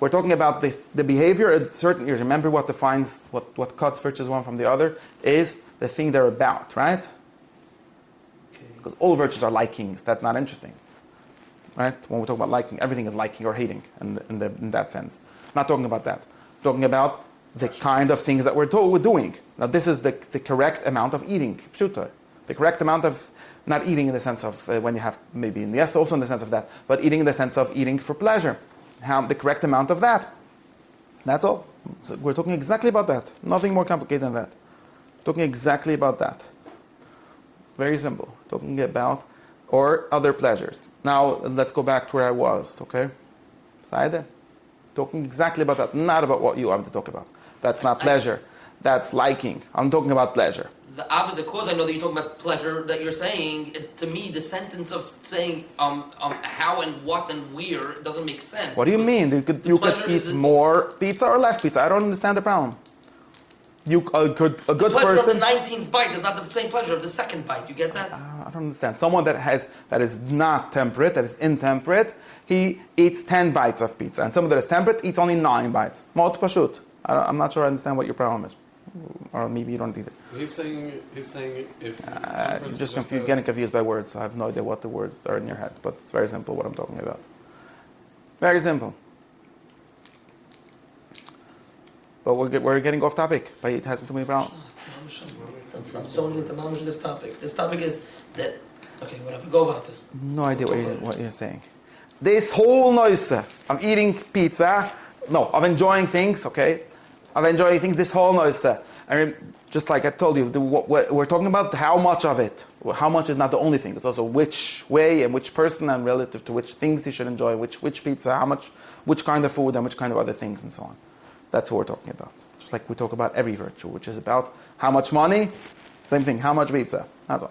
We're talking about the behavior in certain areas. Remember what defines what cuts virtues one from the other is the thing they're about, right? Okay. Because all virtues are likings. That's not interesting, right? When we talk about liking, everything is liking or hating in that sense. Not talking about that. Talking about the kind of things that we're doing. Now, this is the correct amount of eating. Pshuta. The correct amount of not eating in the sense of when you have maybe yes, also in the sense of that, but eating in the sense of eating for pleasure. The correct amount of that. That's all. So we're talking exactly about that. Nothing more complicated than that. Talking exactly about that. Very simple. Talking about or other pleasures. Now let's go back to where I was. Okay. Saide. Talking exactly about that, not about what you want to talk about. That's not pleasure. That's liking. I'm talking about pleasure. The opposite cause. I know that you're talking about pleasure. That you're saying to me, the sentence of saying how and what and where doesn't make sense. What do you mean? You could eat more pizza or less pizza. I don't understand the problem. A good the pleasure person. of the 19th bite is not the same pleasure of the second bite. You get that? I don't understand. Someone that is not temperate, that is intemperate, he eats 10 bites of pizza, and someone that is temperate eats only 9 bites. Mot pashut. I'm not sure I understand what your problem is, or maybe you don't either. He's saying if you're just getting confused by words. So I have no idea what the words are in your head, but it's very simple what I'm talking about. Very simple. But we're getting off topic by it has too many problems. I'm zoning into mamash this topic. This topic is that, okay, whatever, go vate. No idea what you're saying. This whole noise of eating pizza, no, of enjoying things, okay? Of enjoying things, this whole noise. And just like I told you, we're talking about how much of it. How much is not the only thing. It's also which way and which person and relative to which things you should enjoy, which pizza, how much, which kind of food and which kind of other things and so on. That's what we're talking about. Just like we talk about every virtue, which is about how much money, same thing, how much pizza. That's all.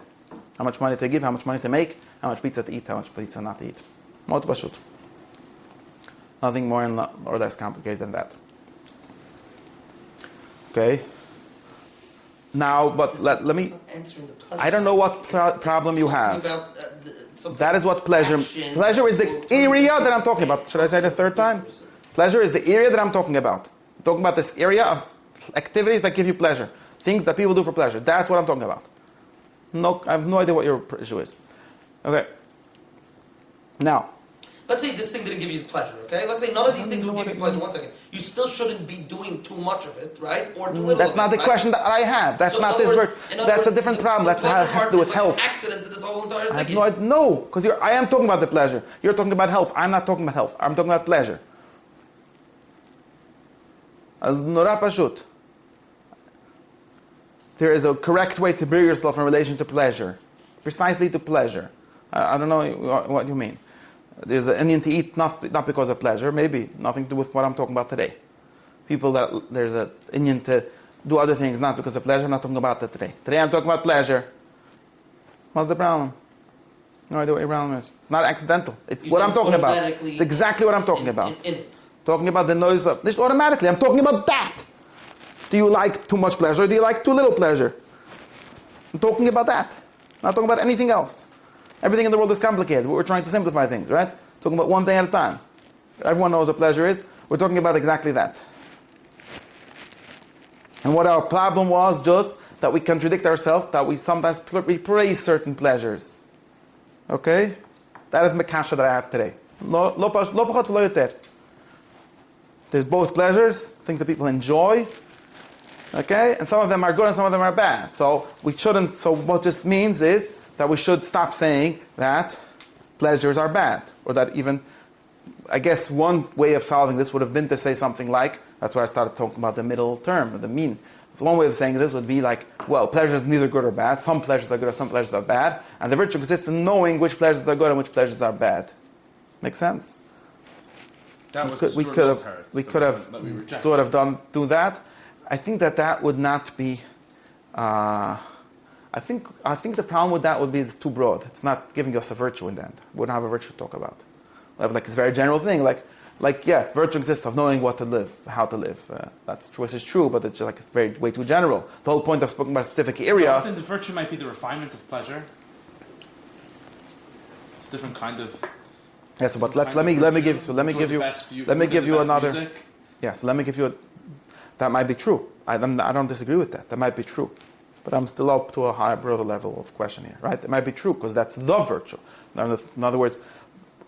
How much money to give, how much money to make, how much pizza to eat, how much pizza not to eat. Mot pashut. Nothing more or less complicated than that. Okay. Now, but let me. I don't know what problem you have. That is what pleasure. Pleasure is the area that I'm talking about. Should I say the third time? Pleasure is the area that I'm talking about. I'm talking about this area of activities that give you pleasure, things that people do for pleasure. That's what I'm talking about. No, I have no idea what your issue is. Okay. Now. Let's say this thing didn't give you pleasure, okay? Let's say none of these things will give you pleasure. 1 second. You still shouldn't be doing too much of it, right? Or too little That's of not it, the question that I have. That's so not this word. That's a different problem. That's how it has to do with health. Accident to this whole entire I thing. have no, because I am talking about the pleasure. You're talking about health. I'm not talking about health. I'm talking about pleasure. As nora pashut. There is a correct way to bring yourself in relation to pleasure, precisely to pleasure. I don't know what you mean. There's an Indian to eat not because of pleasure, maybe nothing to do with what I'm talking about today. People that there's an Indian to do other things not because of pleasure. I'm not talking about that today. Today I'm talking about pleasure. What's the problem? No idea what your problem is. It's not accidental. It's what I'm talking about. It's exactly what I'm talking about. In it. Talking about the noise of just automatically. I'm talking about that. Do you like too much pleasure? Do you like too little pleasure? I'm talking about that. Not talking about anything else. Everything in the world is complicated. We're trying to simplify things, right? Talking about one thing at a time. Everyone knows what pleasure is. We're talking about exactly that. And what our problem was just that we contradict ourselves, that we sometimes we praise certain pleasures. Okay? That is the kasha that I have today. There's both pleasures, things that people enjoy. Okay? And some of them are good and some of them are bad. So we shouldn't, so what this means is that we should stop saying that pleasures are bad. Or that even, I guess one way of solving this would have been to say something like, that's why I started talking about the middle term, or the mean. So one way of saying this would be like, well, pleasure is neither good or bad. Some pleasures are good, some pleasures are bad. And the virtue consists in knowing which pleasures are good and which pleasures are bad. Make sense? That was we could have sort of do that. I think that would not be. I think the problem with that would be it's too broad. It's not giving us a virtue in the end. We wouldn't have a virtue to talk about. We have like this very general thing, like virtue consists of knowing what to live, how to live. That's true. This is true, but it's like it's very way too general. The whole point of speaking about a specific area. I think the virtue might be the refinement of pleasure. It's a different kind of. Yes, but let me give you another. Music. Yes, let me give you. That might be true. I don't disagree with that. That might be true. But I'm still up to a higher, broader level of question here, right? It might be true because that's the virtue. In other words,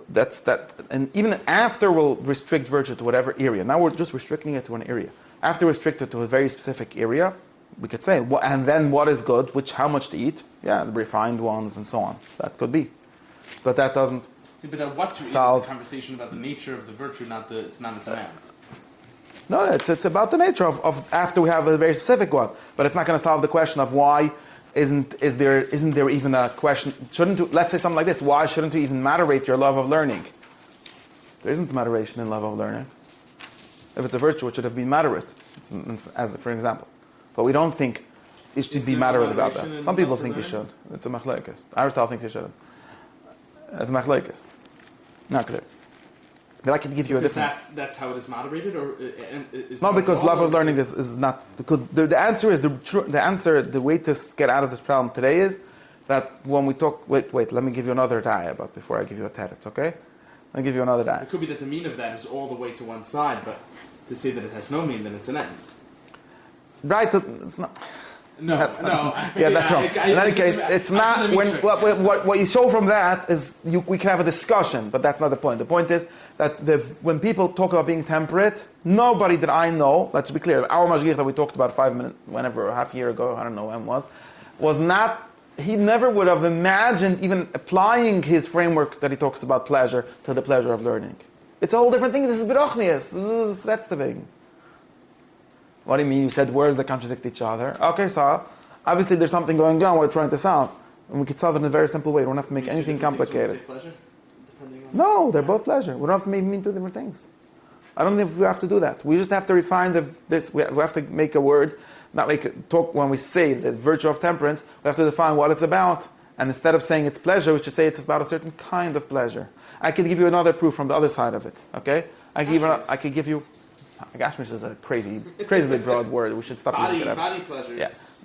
that's that. And even after we'll restrict virtue to whatever area. Now we're just restricting it to an area. After restrict it to a very specific area, we could say, and then what is good? How much to eat? Yeah, the refined ones and so on. That could be, but that doesn't. See, but what to eat is a conversation about the nature of the virtue, it's not its amount. No, it's about the nature of after we have a very specific one, but it's not going to solve the question of why isn't there even a question? Let's say something like this: why shouldn't you even moderate your love of learning? There isn't moderation in love of learning. If it's a virtue, it should have been moderate, for example. But we don't think it should be moderate about that. Some people think you should. It's a machlokes. Aristotle thinks you shouldn't. It's a machlokes. Not clear. But I can give you a different. That's how it is moderated, or is no? Because love of learning is not. Because the answer is the way to get out of this problem today is that when we talk. Wait. Let me give you another diet, but before I give you a teretz, okay? Let me give you another diet. It could be that the mean of that is all the way to one side, but to say that it has no mean, then it's an end. Right? It's not. No, That's no. not, yeah, that's wrong. In any case, it's not. What you show from that is we can have a discussion, but that's not the point. The point is that when people talk about being temperate, nobody that I know, let's be clear, our mashgiach that we talked about 5 minutes, whenever, half a year ago, I don't know when was not. He never would have imagined even applying his framework that he talks about pleasure to the pleasure of learning. It's a whole different thing. This is berochnius. That's the thing. What do you mean? You said words that contradict each other. Okay, so obviously there's something going on we're trying to solve. And we can solve it in a very simple way. We don't have to make anything complicated. Pleasure, depending on No, they're both pleasure. We don't have to mean two different things. I don't think we have to do that. We just have to refine this. We have to make a word, not make it talk when we say the virtue of temperance. We have to define what it's about. And instead of saying it's pleasure, we should say it's about a certain kind of pleasure. I could give you another proof from the other side of it. Okay? I could give you. Gashmis is a crazily broad word. We should stop using it. Body pleasures.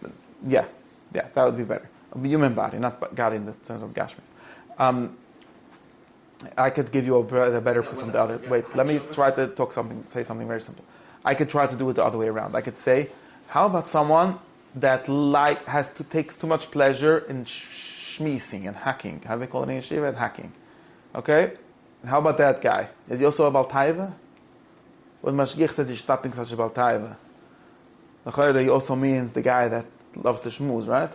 Yeah, that would be better. A human body, not body in the terms of Gashmis. I could give you a better proof from the other. Wait, let me try to say something very simple. I could try to do it the other way around. I could say, how about someone that takes too much pleasure in shmeasing and hacking? How do they call it in yeshiva? And hacking. Okay? How about that guy? Is he also a baltaiva? When mashgiach says you stop being such a baltaiva, he also means the guy that loves to schmooze, right?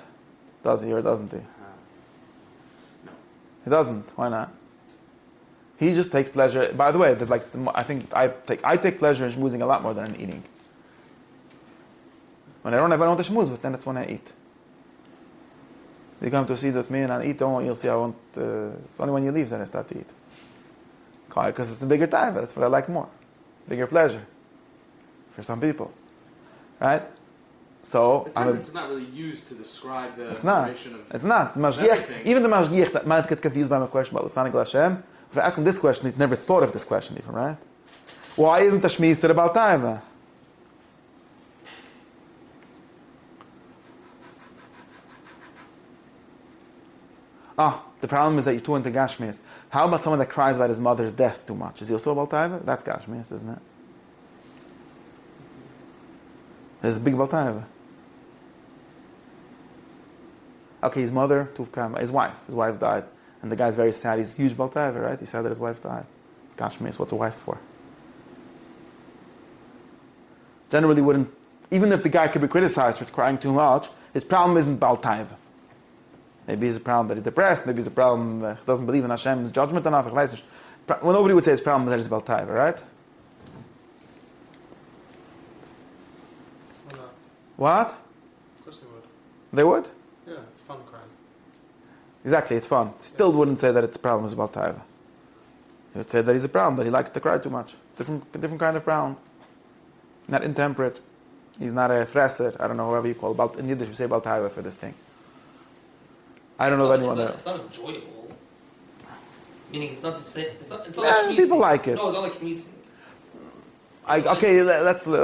Does he or doesn't he? No. He doesn't. Why not? He just takes pleasure. By the way, I think I take pleasure in schmoozing a lot more than in eating. When I don't have anyone to schmooze with, then it's when I eat. You come to sit with me and I eat, you'll see I won't. It's only when you leave that I start to eat. Because it's a bigger time. That's what I like more. Bigger pleasure. For some people. Right? So temperance is not really used to describe the formation of. It's not. Mashgiach, even the mashgiach that might get confused by my question about Lasanic Lashem, if I ask him this question, he never thought of this question even, right? Why isn't the Shmiz about Taiva? The problem is that you're too into Gashmias. How about someone that cries about his mother's death too much? Is he also about Taiva? That's Gashmias, isn't it? There's a big Baltaiva. Okay, his mother, Tuvkam, his wife died. And the guy's very sad. He's huge Baltaiva, right? He's sad that his wife died. It's Gashmias. What's a wife for? Generally wouldn't, even if the guy could be criticized for crying too much, his problem isn't Baltaiva. Maybe it's a problem that he's depressed. Maybe it's a problem that he doesn't believe in Hashem's judgment enough. Well, nobody would say his problem is that he's Baltaiva, right? No. What? Of course they would. They would? Yeah, it's fun crying. Exactly, it's fun. Still wouldn't say that its problem is Baltaiva. He would say that he's a problem, that he likes to cry too much. Different kind of problem. Not intemperate. He's not a freser. I don't know, however you call it. In Yiddish, we say Baltaiva for this thing. I don't know if anyone It's not enjoyable. Meaning it's not the same. It's not Yeah, like people schmeezing. like it. No, it's not like schmeezing. Okay, let's. It's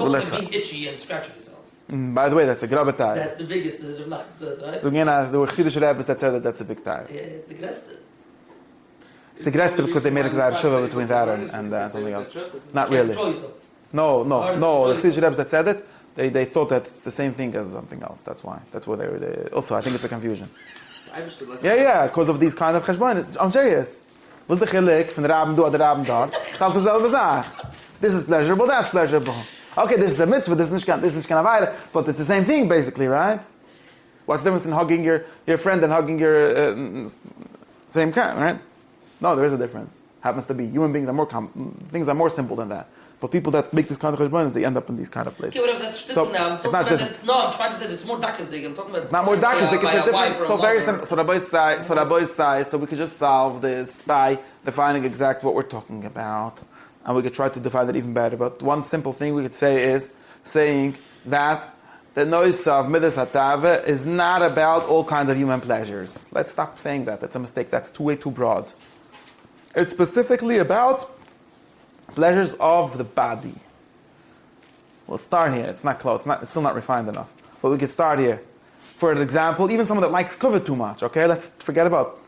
almost like being itchy and scratching yourself. By the way, that's a grabbe tie. That's the biggest that the Nacht says, right? So again, there were Chassidish rabbis that said that that's a big tie. Yeah, it's the greste. It's a greste because they made a shiva between that and something else. Not You can't really. control yourself. No. hard to The control Chassidish rabbis that said it, they thought that it's the same thing as something else. That's why. That's what they were. Also, I think it's a confusion. Yeah, because of these kind of cheshbonis. I'm serious. Was the chilik from the Rabban do or the Rabban dort? It's all dieselbe Sache. This is pleasurable, that's pleasurable. Okay, this is a mitzvah, this is nicht kana weile, but it's the same thing basically, right? What's the difference in hugging your friend and hugging your same kind, right? No, there is a difference. Happens to be human beings are things are more simple than that. But people that make this kind of cheshbonis, they end up in these kind of places. Okay, whatever, that's So, now. I'm it's talking not about just- no, I'm trying to say that it's more dakisdig. I'm talking about It's not more dark, it's a different. So very simple. So Rabbi Rabbi side. So we could just solve this by defining exact what we're talking about, and we could try to define it even better. But one simple thing we could say is saying that the noise of midas hatava is not about all kinds of human pleasures. Let's stop saying that. That's a mistake. That's way too broad. It's specifically about pleasures of the body. We'll start here. It's not close. It's still not refined enough. But we could start here. For an example, even someone that likes kavod too much, okay? Let's forget about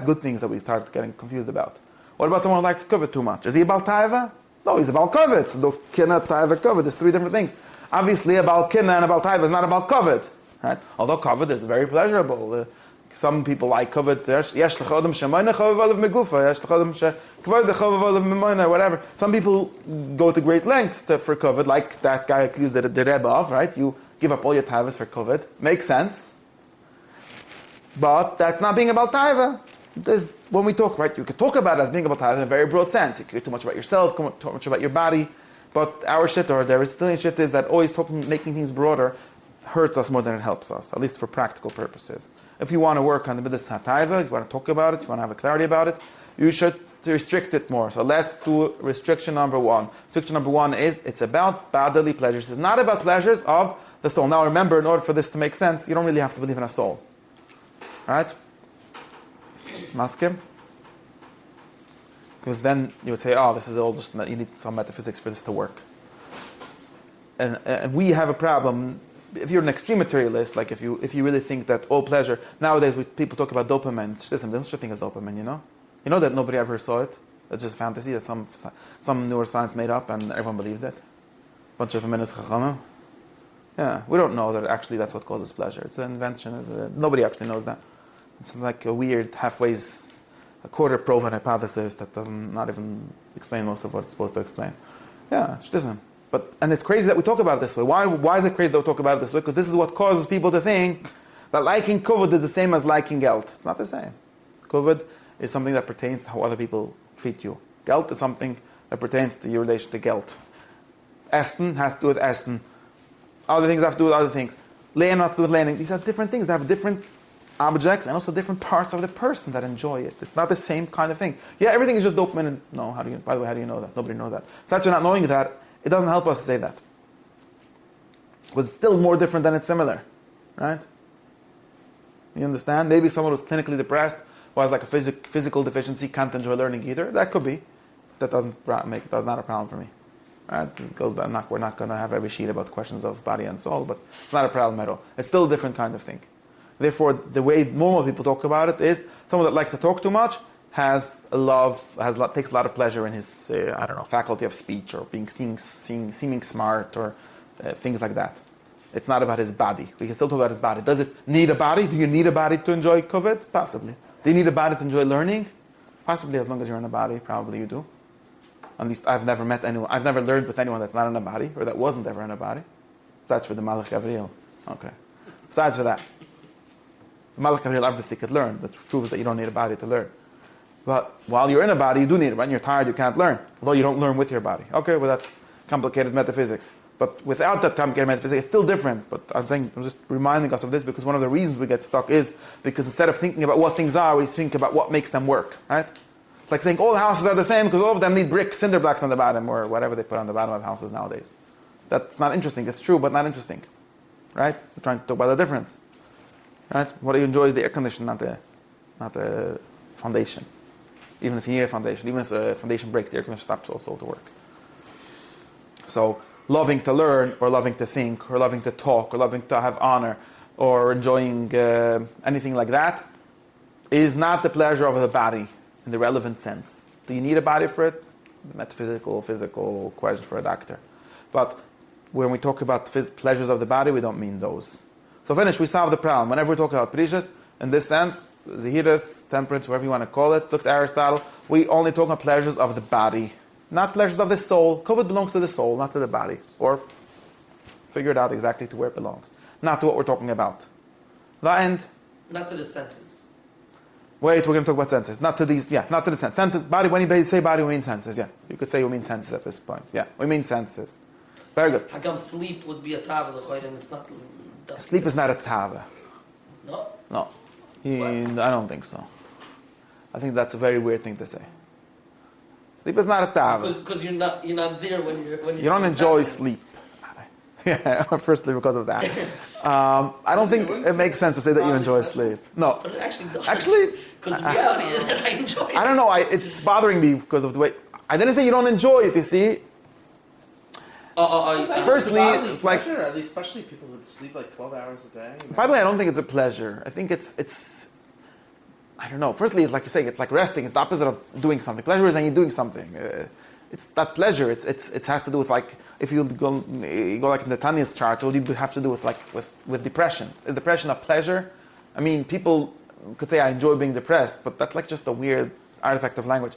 good things that we start getting confused about. What about someone who likes kavod too much? Is he about taiva? No, he's about kavod. So cannot taiva kavod. There's three different things. Obviously, a Baal Kinna and a Baal Taiva is not about kavod, right? Although kavod is very pleasurable. Some people like kavod. Yesh l'chodem shemayna chavav olav megufa. Yesh l'chodem shekavod chavav olav memayna. Whatever. Some people go to great lengths for kavod, like that guy accused the Rebbe of, right? You give up all your taivas for kavod. Makes sense. But that's not being about taiva. When we talk, right, you could talk about it as being about taiva in a very broad sense. You could get too much about yourself, too much about your body. But our shit, or the Aristotelian shit, is that always making things broader hurts us more than it helps us, at least for practical purposes. If you want to work on the Midas HaTaiva, if you want to talk about it, if you want to have a clarity about it, you should restrict it more. So let's do restriction number one. Restriction number one is, it's about bodily pleasures. It's not about pleasures of the soul. Now remember, in order for this to make sense, you don't really have to believe in a soul. Alright? Maskim? Because then you would say, oh, this is all just, you need some metaphysics for this to work. And we have a problem. If you're an extreme materialist, like if you really think that all pleasure, nowadays people talk about dopamine. Listen, there's such a thing as dopamine, you know? You know that nobody ever saw it? It's just a fantasy that some neuroscience made up and everyone believed it? Bunch of feminists chachamim. Yeah, we don't know that actually that's what causes pleasure. It's an invention. Nobody actually knows that. It's like a weird a quarter proven hypothesis that doesn't not even explain most of what it's supposed to explain. Yeah, it doesn't. And it's crazy that we talk about it this way. Why is it crazy that we talk about it this way? Because this is what causes people to think that liking kavod is the same as liking gelt. It's not the same. Kavod is something that pertains to how other people treat you. Gelt is something that pertains to your relation to gelt. Esten has to do with Esten. Other things have to do with other things. Learning has to do with learning. These are different things. They have different objects and also different parts of the person that enjoy it. It's not the same kind of thing. Yeah, everything is just dopamine. And no, by the way, how do you know that? Nobody knows that. If you're not knowing that, it doesn't help us to say that. Because it's still more different than it's similar. Right? You understand? Maybe someone who's clinically depressed, who has like a physical deficiency, can't enjoy learning either. That could be. That's not a problem for me. Right? It goes back. We're not going to have every sheet about questions of body and soul, but it's not a problem at all. It's still a different kind of thing. Therefore, the way normal people talk about it is someone that likes to talk too much takes a lot of pleasure in his faculty of speech or seeming smart or things like that. It's not about his body. We can still talk about his body. Does it need a body? Do you need a body to enjoy kavod? Possibly. Do you need a body to enjoy learning? Possibly, as long as you're in a body. Probably you do. At least I've never learned with anyone that's not in a body or that wasn't ever in a body. That's for the Malach Gabriel. Okay. Besides for that, the Malach Gabriel obviously could learn. The truth is that you don't need a body to learn. But while you're in a body, you do need it. When you're tired, you can't learn. Although you don't learn with your body. Okay, well that's complicated metaphysics. But without that complicated metaphysics, it's still different. But I'm just reminding us of this because one of the reasons we get stuck is because instead of thinking about what things are, we think about what makes them work. Right? It's like saying all houses are the same because all of them need brick, cinder blocks on the bottom or whatever they put on the bottom of houses nowadays. That's not interesting. It's true, but not interesting. Right? We're trying to talk about the difference. Right? What you enjoy is the air condition, not the foundation. Even if you need a foundation, even if the foundation breaks, the air conditioner stops also to work. So loving to learn or loving to think or loving to talk or loving to have honor or enjoying anything like that is not the pleasure of the body in the relevant sense. Do you need a body for it? Metaphysical, physical question for a doctor. But when we talk about pleasures of the body, we don't mean those. So finish, we solve the problem. Whenever we talk about precious, in this sense, Zahirus, temperance, whatever you want to call it, look to Aristotle, we only talk about pleasures of the body, not pleasures of the soul. Kavod belongs to the soul, not to the body. Or figure it out exactly to where it belongs. Not to what we're talking about. The end. Not to the senses. Wait, we're going to talk about senses. Not to these, not to the senses. Senses, body, when you say body, we mean senses, You could say we mean senses at this point. Yeah, we mean senses. Very good. Hagam sleep would be a tava and it's not. Sleep is not a tava. No? No. I don't think so. I think that's a very weird thing to say. Sleep is not a tava. Because you're not there when you're. You don't enjoy sleep. Yeah, firstly because of that. I don't think it makes sense to say that you enjoy sleep. No. But it actually does. Because the reality is that I enjoy it. I don't know. It's bothering me because of the way. I didn't say you don't enjoy it. You see. Firstly, it's like pleasure, at least especially people who sleep like 12 hours a day. By the way, I don't think it's a pleasure. I think it's. I don't know. Firstly, like you say, it's like resting. It's the opposite of doing something. Pleasure is when you're doing something. it's that pleasure. It has to do with like if you go like in the Tanya's chart, what do you have to do with like with depression? Is depression a pleasure? I mean, people could say I enjoy being depressed, but that's like just a weird artifact of language.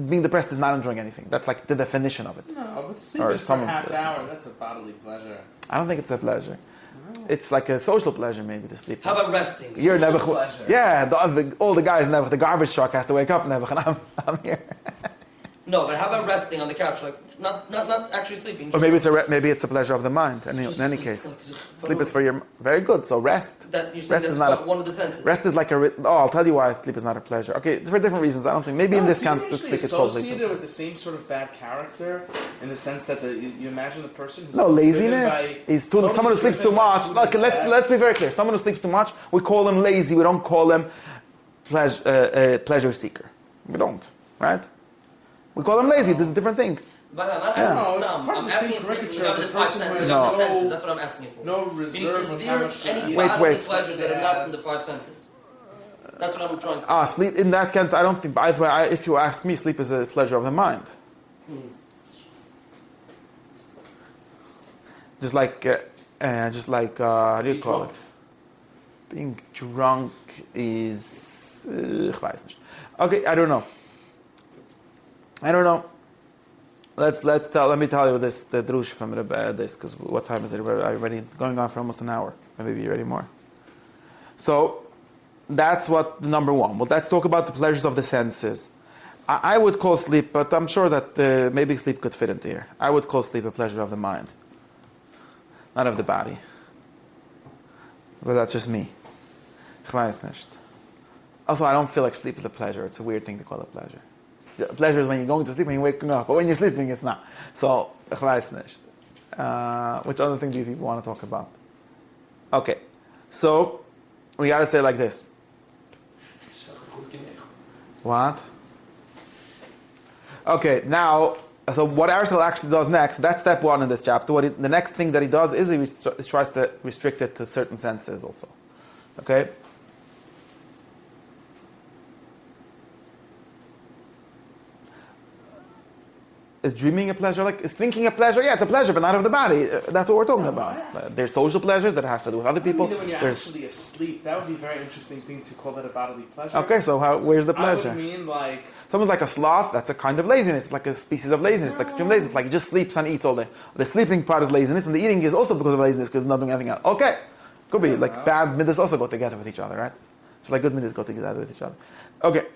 Being depressed is not enjoying anything. That's like the definition of it. No, but sleeping for some half hour, that's a bodily pleasure. I don't think it's a pleasure. It's like a social pleasure, maybe, to sleep. How about resting? You're never. pleasure. Yeah, all the guys never. The garbage truck has to wake up never, and I'm here. No, but how about resting on the couch? Like not actually sleeping. Or maybe it's a pleasure of the mind. In any case, sleep is for your very good. So rest. That you Rest think is that's not one of the senses. Rest is like I'll tell you why sleep is not a pleasure. Okay, for different reasons. I don't think maybe in this context, context actually sleep is totally. associated with the same sort of bad character, in the sense that you imagine the person who's No, laziness is totally someone who sleeps too much. driven by Look, let's be very clear. Someone who sleeps too much, we call him lazy. We don't call him pleasure seeker. We don't, right? We call him lazy. This is a different thing. But I'm not Yeah. asking No, it's Stam. part of I'm the asking same you caricature to of the the five person who senses. has Not the no- senses. That's what I'm asking you for. no Meaning, reserve is of how there much any Wait, bodily wait. pleasures that are not in the five senses? That's what I'm trying to. Sleep. In that sense, I don't think. Either way, if you ask me, sleep is a pleasure of the mind. Just like how do you call it? Being drunk is. Ich weiß nicht. Okay, I don't know. Let me tell you this the drush from this, because what time is it? We're already going on for almost an hour. Maybe already more. So that's what number one. Well, let's talk about the pleasures of the senses. I would call sleep, but I'm sure that maybe sleep could fit into here. I would call sleep a pleasure of the mind, not of the body. But that's just me. Ich weiß nicht. Also, I don't feel like sleep is a pleasure. It's a weird thing to call it pleasure. Pleasure is when you're going to sleep and you're waking up, but when you're sleeping, it's not. So, ich weiß nicht. Which other thing do you think we want to talk about? Okay, so we gotta say it like this. What? Okay, now, so what Aristotle actually does next, that's step one in this chapter. The next thing that he does is he tries to restrict it to certain senses also. Okay? Is dreaming a pleasure? Like, is thinking a pleasure? Yeah, it's a pleasure, but not of the body. That's what we're talking about. There's social pleasures that have to do with other people. When you're There's... actually asleep, that would be a very interesting thing to call that a bodily pleasure. Okay, so where's the pleasure? I would mean like... Someone's like a sloth, that's a kind of laziness. It's like a species of laziness, like extreme laziness. Like he just sleeps and eats all day. The sleeping part is laziness, and the eating is also because of laziness, because not doing anything else. Okay, could be. Like bad middas also go together with each other, right? Just like good middas go together with each other. Okay.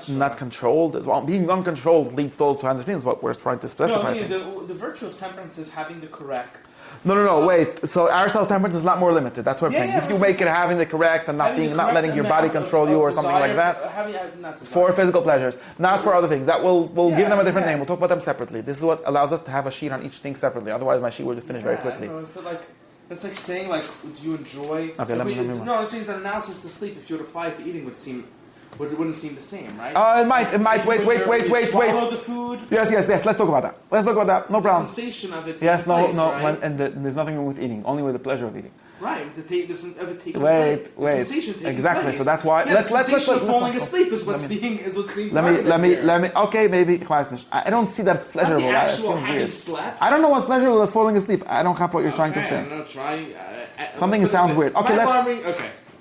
Not controlled as well. Being uncontrolled leads to all kinds of things. What we're trying to specify. No, the virtue of temperance is having the correct. No. Wait. So Aristotle's temperance is a lot more limited. That's what I'm saying. If you make it having the correct and not letting your body control you or something like that. For physical pleasures, not for other things. That we'll give them a different name. We'll talk about them separately. This is what allows us to have a sheet on each thing separately. Otherwise, my sheet would finish very quickly. It's like saying do you enjoy? Okay, let me. No, it seems that analysis to sleep, if you would apply it to eating, it wouldn't seem the same, right? It might. Wait. Follow the food. Yes. Let's talk about that. No problem. The sensation of it. Yes, no. Right? There's nothing wrong with eating. Only with the pleasure of eating. Right. The sensation Exactly. Place. So that's why. Yeah, let's falling asleep is what's being. Let me. Okay, maybe. I don't see that it's pleasurable. Not the actual having slept. I don't know what's pleasurable about falling asleep. I don't have what you're trying to say. I'm gonna try. Something sounds weird. Okay,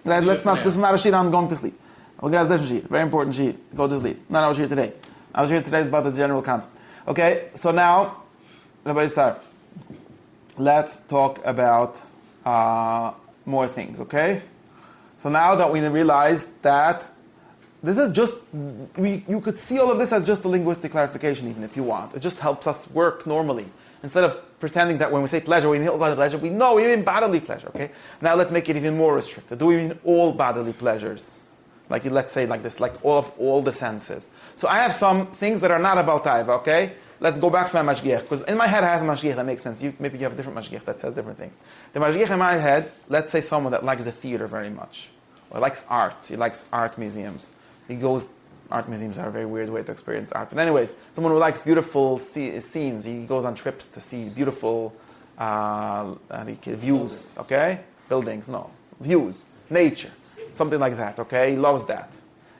let's not. This is not a sheet on going to sleep. We'll get a different sheet. Very important sheet. Go to sleep. Not our sheet today. Our sheet today is about the general concept. Okay, so now, everybody start. Let's talk about more things, okay? So now that we realize that this is just, you could see all of this as just a linguistic clarification even if you want. It just helps us work normally. Instead of pretending that when we say pleasure, we mean all bodily pleasure. We mean bodily pleasure, okay? Now let's make it even more restricted. Do we mean all bodily pleasures? Like, let's say like this, like all the senses. So I have some things that are not about taiva, okay? Let's go back to my mashgiach, because in my head I have a mashgiach that makes sense. Maybe you have a different mashgiach that says different things. The mashgiach in my head, let's say someone that likes the theater very much, or likes art. He likes art museums. Art museums are a very weird way to experience art. But anyways, someone who likes beautiful scenes, he goes on trips to see beautiful views, okay? Buildings, no. Views, nature. Something like that, okay? He loves that.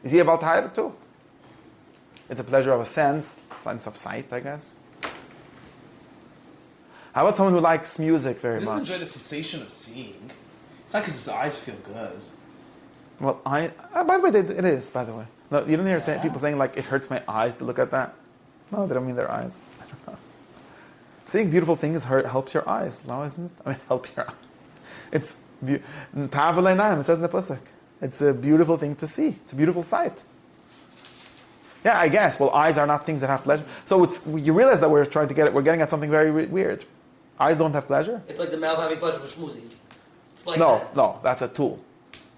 Is he about taiva too? It's a pleasure of a sense of sight, I guess. How about someone who likes music very He doesn't much? enjoy the sensation of seeing. It's not because his eyes feel good. Well, by the way, it is, by the way. No, you don't hear people saying, like, it hurts my eyes to look at that? No, they don't mean their eyes. Seeing beautiful things helps your eyes. No, isn't it? I mean, help your eyes. It's it says in the Pusik. It's a beautiful thing to see. It's a beautiful sight. Yeah, I guess. Well, eyes are not things that have pleasure. So you realize that we're getting at something very weird. Eyes don't have pleasure? It's like the mouth having pleasure for schmoozing. It's like No, that. no, that's a tool.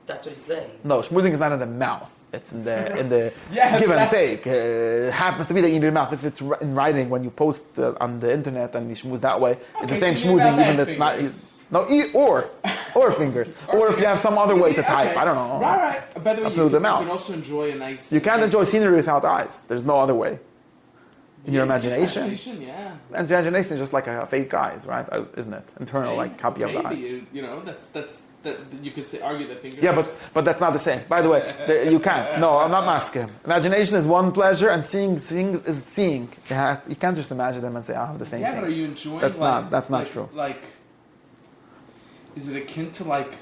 That's what he's saying. No, schmoozing is not in the mouth. It's in the Yeah, give and that's- take. It happens to be that you need your mouth. If it's in writing when you post on the internet and you schmooze that way, it's the Okay, same so you mean schmoozing about even that's not. fingers. No, or fingers, or if you have some other way to type. I don't know. Right. By the way, Through the you mouth. can also enjoy a nice. You can't enjoy scenery without eyes. There's no other way. In your imagination. Yeah. And imagination is just like a fake eyes, right? Isn't it? Internal, like copy of the eye. Maybe that's you could argue that fingers. Yeah, but that's not the same. By the way, you can't. No, I'm not masking. Imagination is one pleasure, and seeing is seeing. You can't just imagine them and say, I have the same Yeah, thing. but are you enjoying? That's not true. Like, is it akin to like?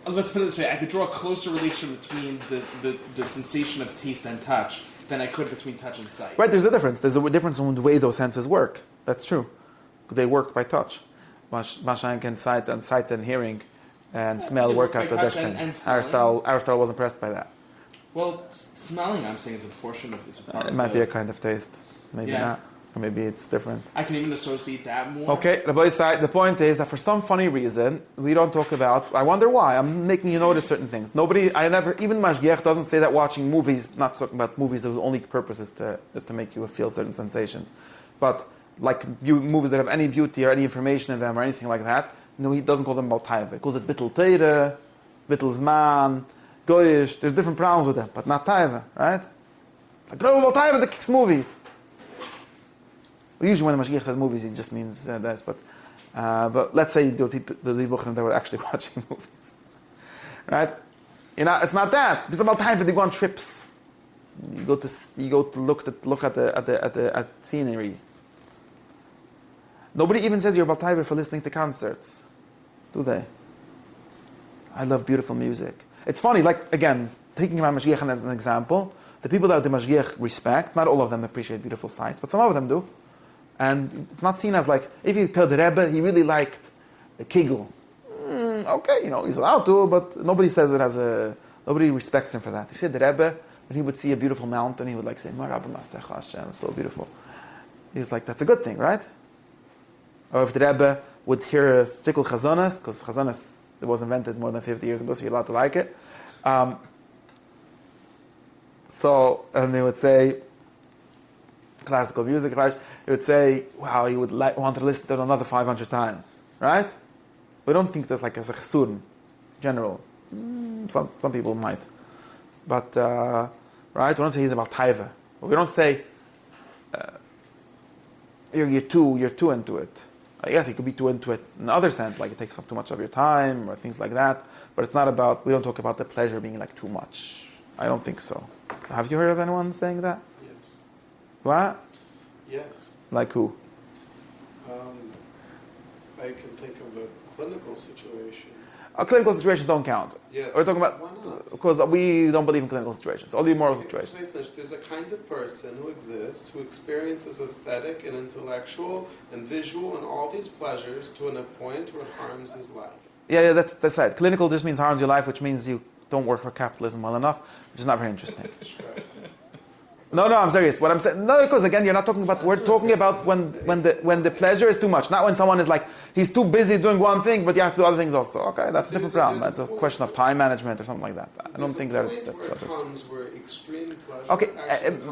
Let's put it this way: I could draw a closer relation between the sensation of taste and touch than I could between touch and sight. Right, there's a difference. There's a difference in the way those senses work. That's true. They work by touch. Mashank and sight and hearing and smell they work work at by the touch and distance. smelling. Aristotle was impressed by that. Well, smelling, I'm saying, is a portion of. Is a part It of might the- be a kind of taste. Maybe Yeah. not. Or maybe it's different. I can even associate that more. Okay, the point is that for some funny reason, we don't talk about, I wonder why, I'm making you notice certain things. Even Mashgiach doesn't say that watching movies, not talking about movies, the only purpose is to make you feel certain sensations. But like movies that have any beauty or any information in them or anything like that, no, he doesn't call them Baltaiva. He calls it Bittel Teire, Bittel Zman, Goyish. There's different problems with them, but not Taiva, right? It's like, no, Baltaiva that kicks movies. Usually when the Mashgiach says movies, he just means this. But let's say there were people that were actually watching movies, right? It's not that. It's about time that they go on trips. You go to look at scenery. Nobody even says you're Baltaiva for listening to concerts, do they? I love beautiful music. It's funny, like again, taking Imam Mashgiach as an example, the people that the Mashgiach respect, not all of them appreciate beautiful sights, but some of them do. And it's not seen as like, if you tell the Rebbe he really liked the Kegel. Okay, he's allowed to, but nobody says it as nobody respects him for that. If you said the Rebbe, when he would see a beautiful mountain, he would like say, Marab Masecha Hashem, so beautiful. He's like, that's a good thing, right? Or if the Rebbe would hear a Stikl Chazanas, because Chazanas was invented more than 50 years ago, so you're allowed to like it. And they would say, classical music, he would say, wow, he would want to listen to it another 500 times, right? We don't think that's like as a chesur in general. Some people might. But, right, we don't say he's about taiva. We don't say, you're too into it. I guess you could be too into it in another sense, like it takes up too much of your time or things like that. But it's not about, we don't talk about the pleasure being like too much. I don't think so. Have you heard of anyone saying that? Yes. What? Yes. Like who? I can think of a clinical situation. Clinical situations don't count. Yes. We're talking Why about, not? because we don't believe in clinical situations, only moral situations. There's a kind of person who exists who experiences aesthetic and intellectual and visual and all these pleasures to a point where it harms his life. Yeah, that's right. Clinical just means harms your life, which means you don't work for capitalism well enough, which is not very interesting. No, I'm serious. What I'm saying, no, because again, you're not talking about. We're talking about when the pleasure is too much, not when someone is like he's too busy doing one thing, but you have to do other things also. Okay, that's a different problem. That's a question of time management or something like that. I don't think that it's where it comes where extreme pleasure. okay.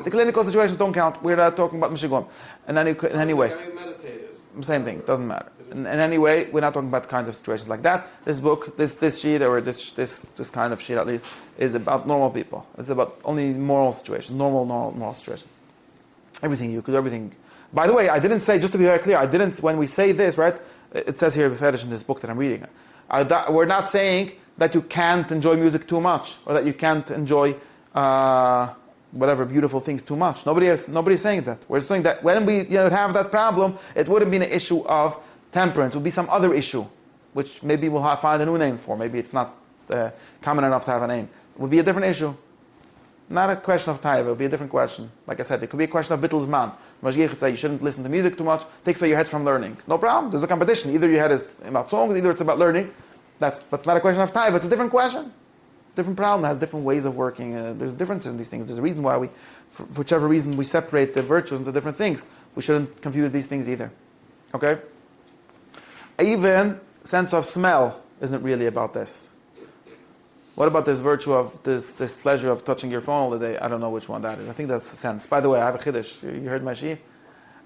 The clinical situations don't count. We're not talking about Michigan. In any way, The guy who meditated. same thing. Doesn't matter. In any way, we're not talking about kinds of situations like that. This book, this sheet, or this kind of sheet at least, is about normal people. It's about only moral situations, normal moral situations. Everything. By the way, I didn't say, just to be very clear, when we say this, right, it says here in this book that I'm reading, we're not saying that you can't enjoy music too much, or that you can't enjoy whatever beautiful things too much. Nobody's saying that. We're saying that when we have that problem, it wouldn't be an issue of temperance. It would be some other issue, which maybe we'll find a new name for. Maybe it's not common enough to have a name. It would be a different issue. Not a question of taiva. It would be a different question. Like I said, it could be a question of bittul zman. Mashgiach would say you shouldn't listen to music too much. Takes away your head from learning. No problem. There's a competition. Either your head is about songs, either it's about learning. That's not a question of taiva. It's a different question. Different problem, has different ways of working. There's differences in these things. There's a reason why for whichever reason we separate the virtues into different things. We shouldn't confuse these things either. Okay? Even sense of smell isn't really about this. What about this virtue of this pleasure of touching your phone all the day? I don't know which one that is. I think that's a sense. By the way, I have a chiddush. You heard my sheep?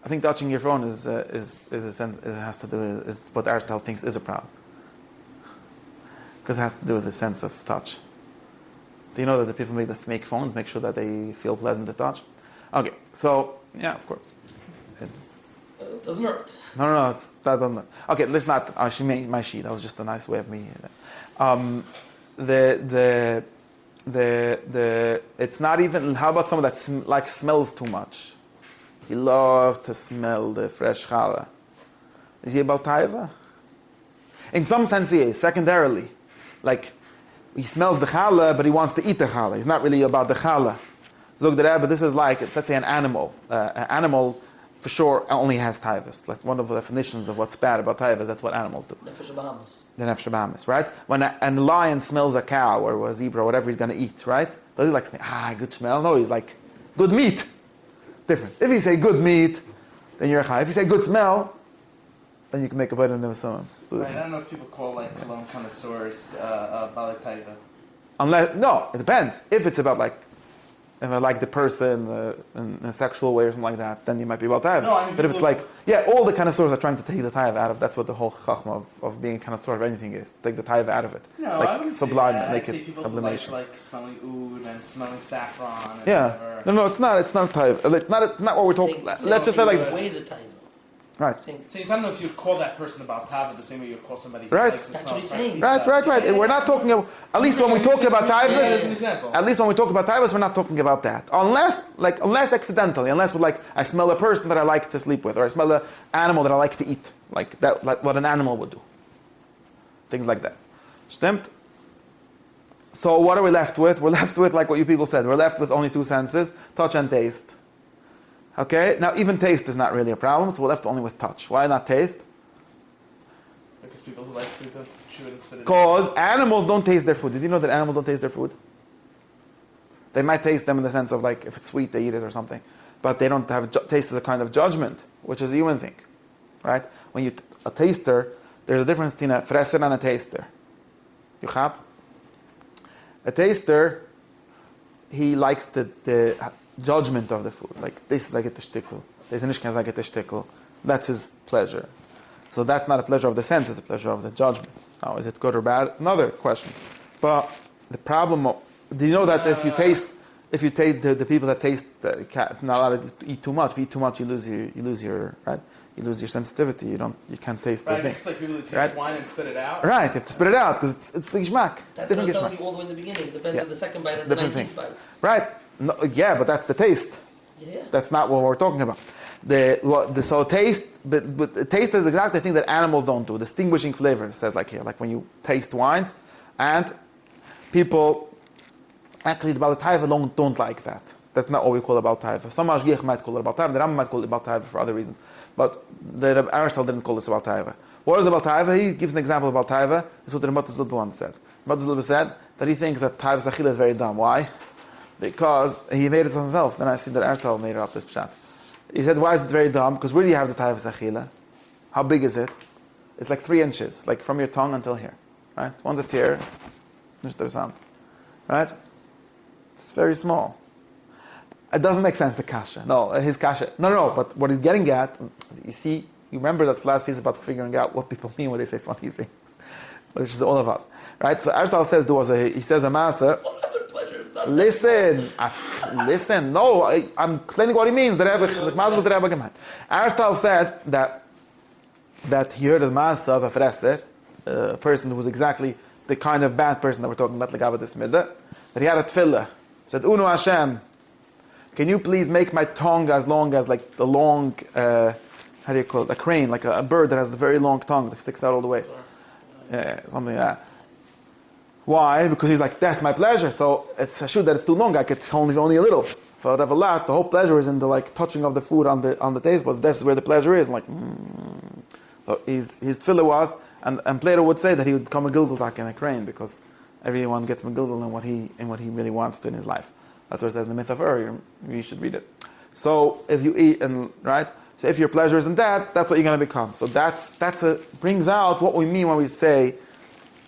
I think touching your phone is a sense. It has to do is what Aristotle thinks is a problem, because it has to do with the sense of touch. Do you know that the people make phones make sure that they feel pleasant to touch? Okay, so yeah, of course. It doesn't hurt. No, that doesn't hurt. Okay, let's not. She made my sheet. That was just a nice way of me. It's not even. How about someone that smells too much? He loves to smell the fresh challah. Is he about taiva? In some sense, he is. Secondarily, like he smells the challah, but he wants to eat the challah. He's not really about the challah. Zog the Rebbe, this is like, let's say, an animal. An animal, for sure, only has taivas. Like one of the definitions of what's bad about taivas, that's what animals do. Nefesh Bahamas. The nefesh bahamas, right? When a lion smells a cow or a zebra or whatever he's going to eat, right? Does he like say, good smell? No, he's like, good meat. Different. If you say good meat, then you're a chai. If you say good smell, then you can make a better than someone. Right, I don't know if people call like cologne connoisseurs balei taiva. No, it depends. If it's about if I like the person in a sexual way or something like that, then you might be about taiva. No, I mean, but if it's all the connoisseurs are trying to take the taiva out of. That's what the whole chachma of being a connoisseur of anything is. Take the taiva out of it. No, like I would sublime say it, that. make I'd it say people sublimation. who like smelling oud and smelling saffron and Yeah. whatever. No, it's not. It's not taiva. It's not what we're talking. Let's just say like this. Way the time. Right. So I don't know if you'd call that person about taiva the same way you'd call somebody who Right. likes the That's smell what he's of saying. Right. We're not talking about. At least when we talk about as an taivas. example. At least when we talk about taivas, we're not talking about that. Unless accidentally, unless we're like, I smell a person that I like to sleep with, or I smell an animal that I like to eat, like that, like what an animal would do. Things like that. Stimmt? So what are we left with? We're left with, like what you people said, we're left with only two senses, touch and taste. Okay? Now even taste is not really a problem, so we're left only with touch. Why not taste? Because people who like food don't chew it and spit it out. Because animals don't taste their food. Did you know that animals don't taste their food? They might taste them in the sense of like, if it's sweet, they eat it or something. But they don't have taste as a kind of judgment, which is a human thing. Right? When a taster, there's a difference between a fresser and a taster. You have? A taster, he likes the judgment of the food. Like, this is like a teshtikkel. This is like a teshtikkel. That's his pleasure. So that's not a pleasure of the sense, it's a pleasure of the judgment. Now, is it good or bad? Another question. But the problem do you know that if you taste the people that taste not allowed to eat too much. If you eat too much, you lose your right. You lose your sensitivity. You can't taste Right, the thing. it's like people who taste Right? wine and spit it out. Right, you have to spit it out because it's the geschmack. That's what I Different was telling geschmack. you all the way in the beginning. Depends Yeah. on the second bite or the Different 19th thing. bite. Right. No, yeah, but that's the taste. Yeah. That's not what we're talking about. So taste, but taste is exactly the thing that animals don't do. Distinguishing flavor says like here, like when you taste wines, and people actually the Baal Taiva don't like that. That's not what we call about Taiva. Some Ashgiach might call it about Taiva. The Rambam might call it about Taiva for other reasons, but the Aristotle didn't call this about Taiva. What is about Taiva? He gives an example about Taiva. It's what the Ramat Zilba once said. Ramat Zilba said that he thinks that Taiva Sachila is very dumb. Why? Because he made it himself. Then I see that Aristotle made it up this pshat. He said, why is it very dumb? Because where do you have the Taiva Sachila? How big is it? It's like 3 inches, like from your tongue until here. Right? Once it's here, right? It's very small. It doesn't make sense, the kasha. No, his kasha. No, but what he's getting at, you see, you remember that philosophy is about figuring out what people mean when they say funny things, which is all of us. Right? So Aristotle says, he says a master, listen, no, I'm explaining what he means. Aristotle said that he heard the master of a fresser, a person who was exactly the kind of bad person that we're talking about, like Abba Desmida, that he had a tefillah. Said, Unu Hashem, can you please make my tongue as long as like the long, how do you call it, a crane, like a bird that has a very long tongue that sticks out all the way. Something like that. Why? Because he's like, that's my pleasure. So it's a shoot that it's too long. I could only a little. If I would have a lot, the whole pleasure is in the like touching of the food on the taste buds. That's where the pleasure is. I'm like, So his tefillah was, and Plato would say that he would become a Gilgul in a crane because everyone gets Megilgal in what he really wants to in his life. That's what it says in the myth of Ur. You should read it. So if you eat right, so if your pleasure isn't that, that's what you're going to become. So brings out what we mean when we say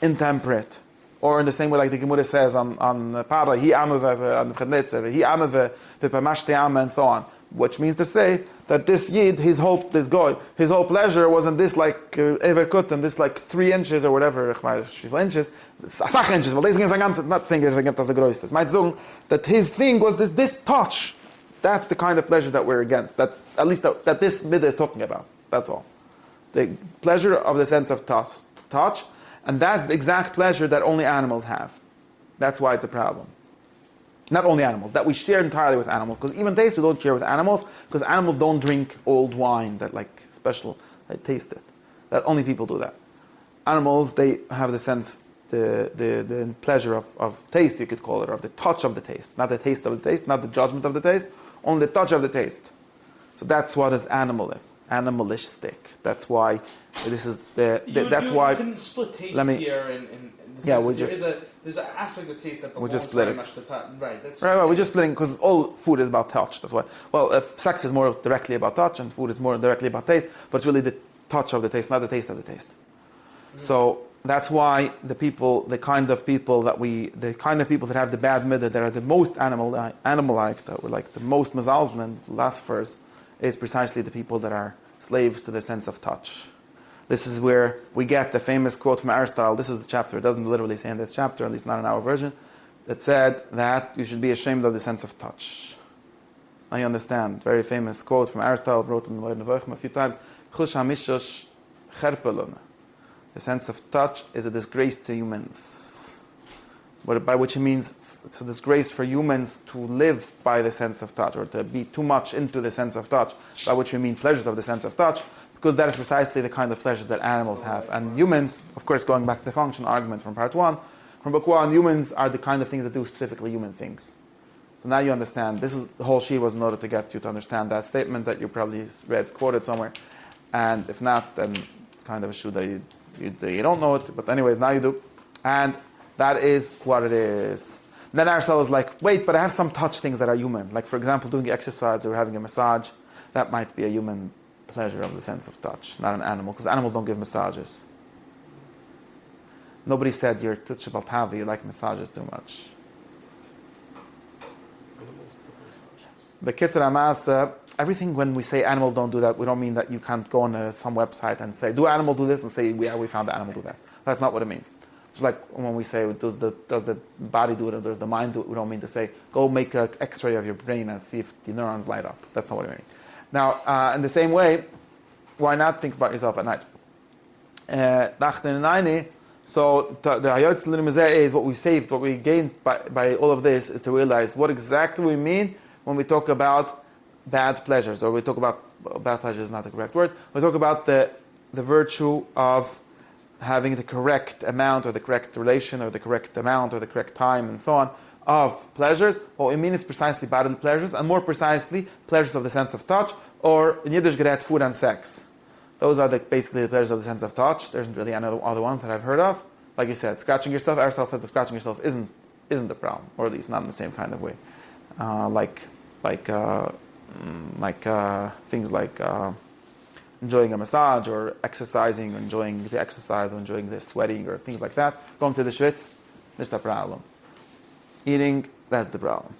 intemperate. Or in the same way, like the Gemara says on Para, he amave on V'chnetzer, he amave v'pamashte ama, and so on, which means to say that this yid, his whole pleasure wasn't this like everkut and this like 3 inches or whatever, inches, sach inches. Well, this is not saying as a gross. Might say that his thing was this touch. That's the kind of pleasure that we're against. That's at least that this midah is talking about. That's all. The pleasure of the sense of touch. And that's the exact pleasure that only animals have. That's why it's a problem. Not only animals, that we share entirely with animals. Because even taste we don't share with animals, because animals don't drink old wine that like special, they taste it. That only people do that. Animals, they have the sense, the pleasure of taste, you could call it, or of the touch of the taste. Not the taste of the taste, not the judgment of the taste, only the touch of the taste. So that's what is animalistic. That's why this is that's why. You can split taste here in the sense there's an aspect of taste that belongs very much to touch. Right. That's right. We're just splitting because all food is about touch. That's why. Well, if sex is more directly about touch and food is more directly about taste, but it's really the touch of the taste, not the taste of the taste. Mm-hmm. So that's why the kind of people that have the bad midah, that are the most animal-like, that were like the most mazalzman, philosophers, is precisely the people that are slaves to the sense of touch. This is where we get the famous quote from Aristotle. This is the chapter. It doesn't literally say in this chapter, at least not in our version, that said that you should be ashamed of the sense of touch. Now you understand. Very famous quote from Aristotle, wrote in the Word of a few times. The sense of touch is a disgrace to humans. By which it means it's a disgrace for humans to live by the sense of touch, or to be too much into the sense of touch, by which we mean pleasures of the sense of touch, because that is precisely the kind of pleasures that animals have. And humans, of course, going back to the function argument from part 1, from book 1, humans are the kind of things that do specifically human things. So now you understand. This is the whole sheet was in order to get you to understand that statement that you probably read, quoted somewhere. And if not, then it's kind of a shoe that you don't know it. But anyways, now you do. And that is what it is. Then Aristotle is like, wait, but I have some touch things that are human. Like, for example, doing exercise or having a massage. That might be a human pleasure of the sense of touch, not an animal, because animals don't give massages. Nobody said you're touchable tavi, you like massages too much. Animals give massages. The Kitzur Amasa, everything when we say animals don't do that, we don't mean that you can't go on some website and say, do animals do this? And say, yeah, we found the animal do that. That's not what it means. It's like when we say, does the body do it or does the mind do it? We don't mean to say, go make an x-ray of your brain and see if the neurons light up. That's not what I mean. Now, in the same way, why not think about yourself at night? So the Hayot L'Mizeh is what we saved, what we gained by all of this is to realize what exactly we mean when we talk about bad pleasures, or we talk about, bad pleasure is not the correct word, we talk about the virtue of having the correct amount or the correct relation or the correct amount or the correct time and so on of pleasures. What we mean is precisely bodily pleasures, and more precisely pleasures of the sense of touch, or in Yiddish gerät, food and sex. Those are basically the pleasures of the sense of touch. There isn't really any other ones that I've heard of. Like you said, scratching yourself. Aristotle said that scratching yourself isn't the problem, or at least not in the same kind of way. Things like enjoying a massage, or exercising, or enjoying the exercise, or enjoying the sweating, or things like that. Going to the schwitz, that's the problem. Eating, that's the problem.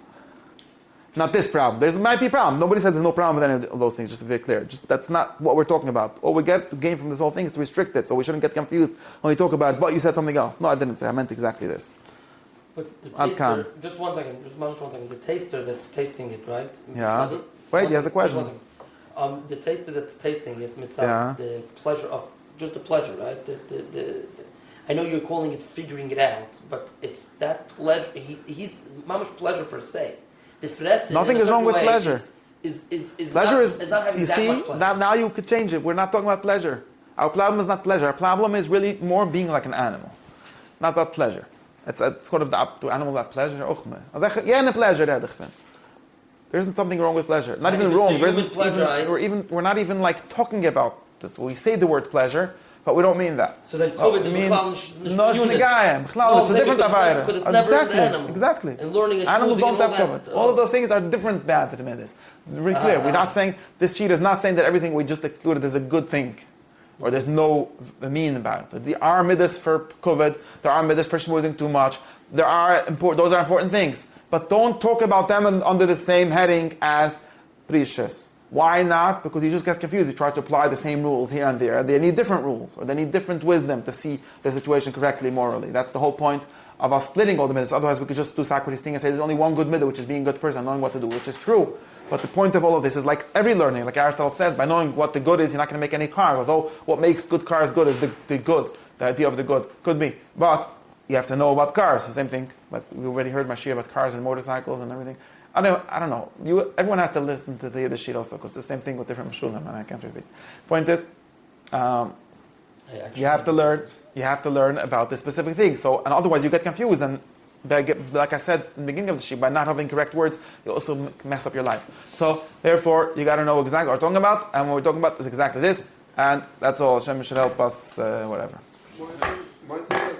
Not this problem. There might be a problem. Nobody said there's no problem with any of those things, just to be clear. That's not what we're talking about. All we get to gain from this whole thing is to restrict it, so we shouldn't get confused when we talk about it, but you said something else. No, I didn't say. I meant exactly this. But the taster, just one second. The taster that's tasting it, right? Yeah. Wait, he has a question. The taster that's tasting it, the pleasure of, just the pleasure, right? I know you're calling it figuring it out, but it's that pleasure. He's mamash pleasure per se. The fres Nothing is wrong with pleasure. Is Pleasure not having you that see, much pleasure. now you could change it. We're not talking about pleasure. Our problem is not pleasure. Our problem is really more being like an animal, not about pleasure. It's sort of the animals have pleasure. Yeah, pleasure. There isn't something wrong with pleasure. Not even wrong. There isn't we're not even like talking about this. We say the word pleasure, but we don't mean that. So then COVID it's a different affair. Because it's never the animal. Exactly. And learning Animals don't have COVID. All of those things are different bad to this. Really clear. We're not saying, this sheet is not saying that everything we just excluded is a good thing. Or there's no mean about it. There are midas for COVID. There are midas for schmoozing too much. Those are important things. But don't talk about them under the same heading as precious. Why not? Because he just gets confused. He tries to apply the same rules here and there. They need different rules, or they need different wisdom to see the situation correctly morally. That's the whole point of us splitting all the midas. Otherwise, we could just do Socrates' thing and say there's only one good midah, which is being a good person, knowing what to do, which is true. But the point of all of this is like every learning, like Aristotle says, by knowing what the good is, you're not going to make any cars. Although what makes good cars good is the good, the idea of the good. Could be. But you have to know about cars. The same thing. Like we already heard my shir about cars and motorcycles and everything. I don't know. Everyone has to listen to the sheet also, because it's the same thing with different mashulim, and I can't repeat. Point is, you have to learn about the specific things. So, and otherwise you get confused, and like I said in the beginning of the sheet, by not having correct words, you also mess up your life. So, therefore, you got to know exactly what we're talking about, and what we're talking about is exactly this, and that's all. Hashem should help us, whatever. Why is it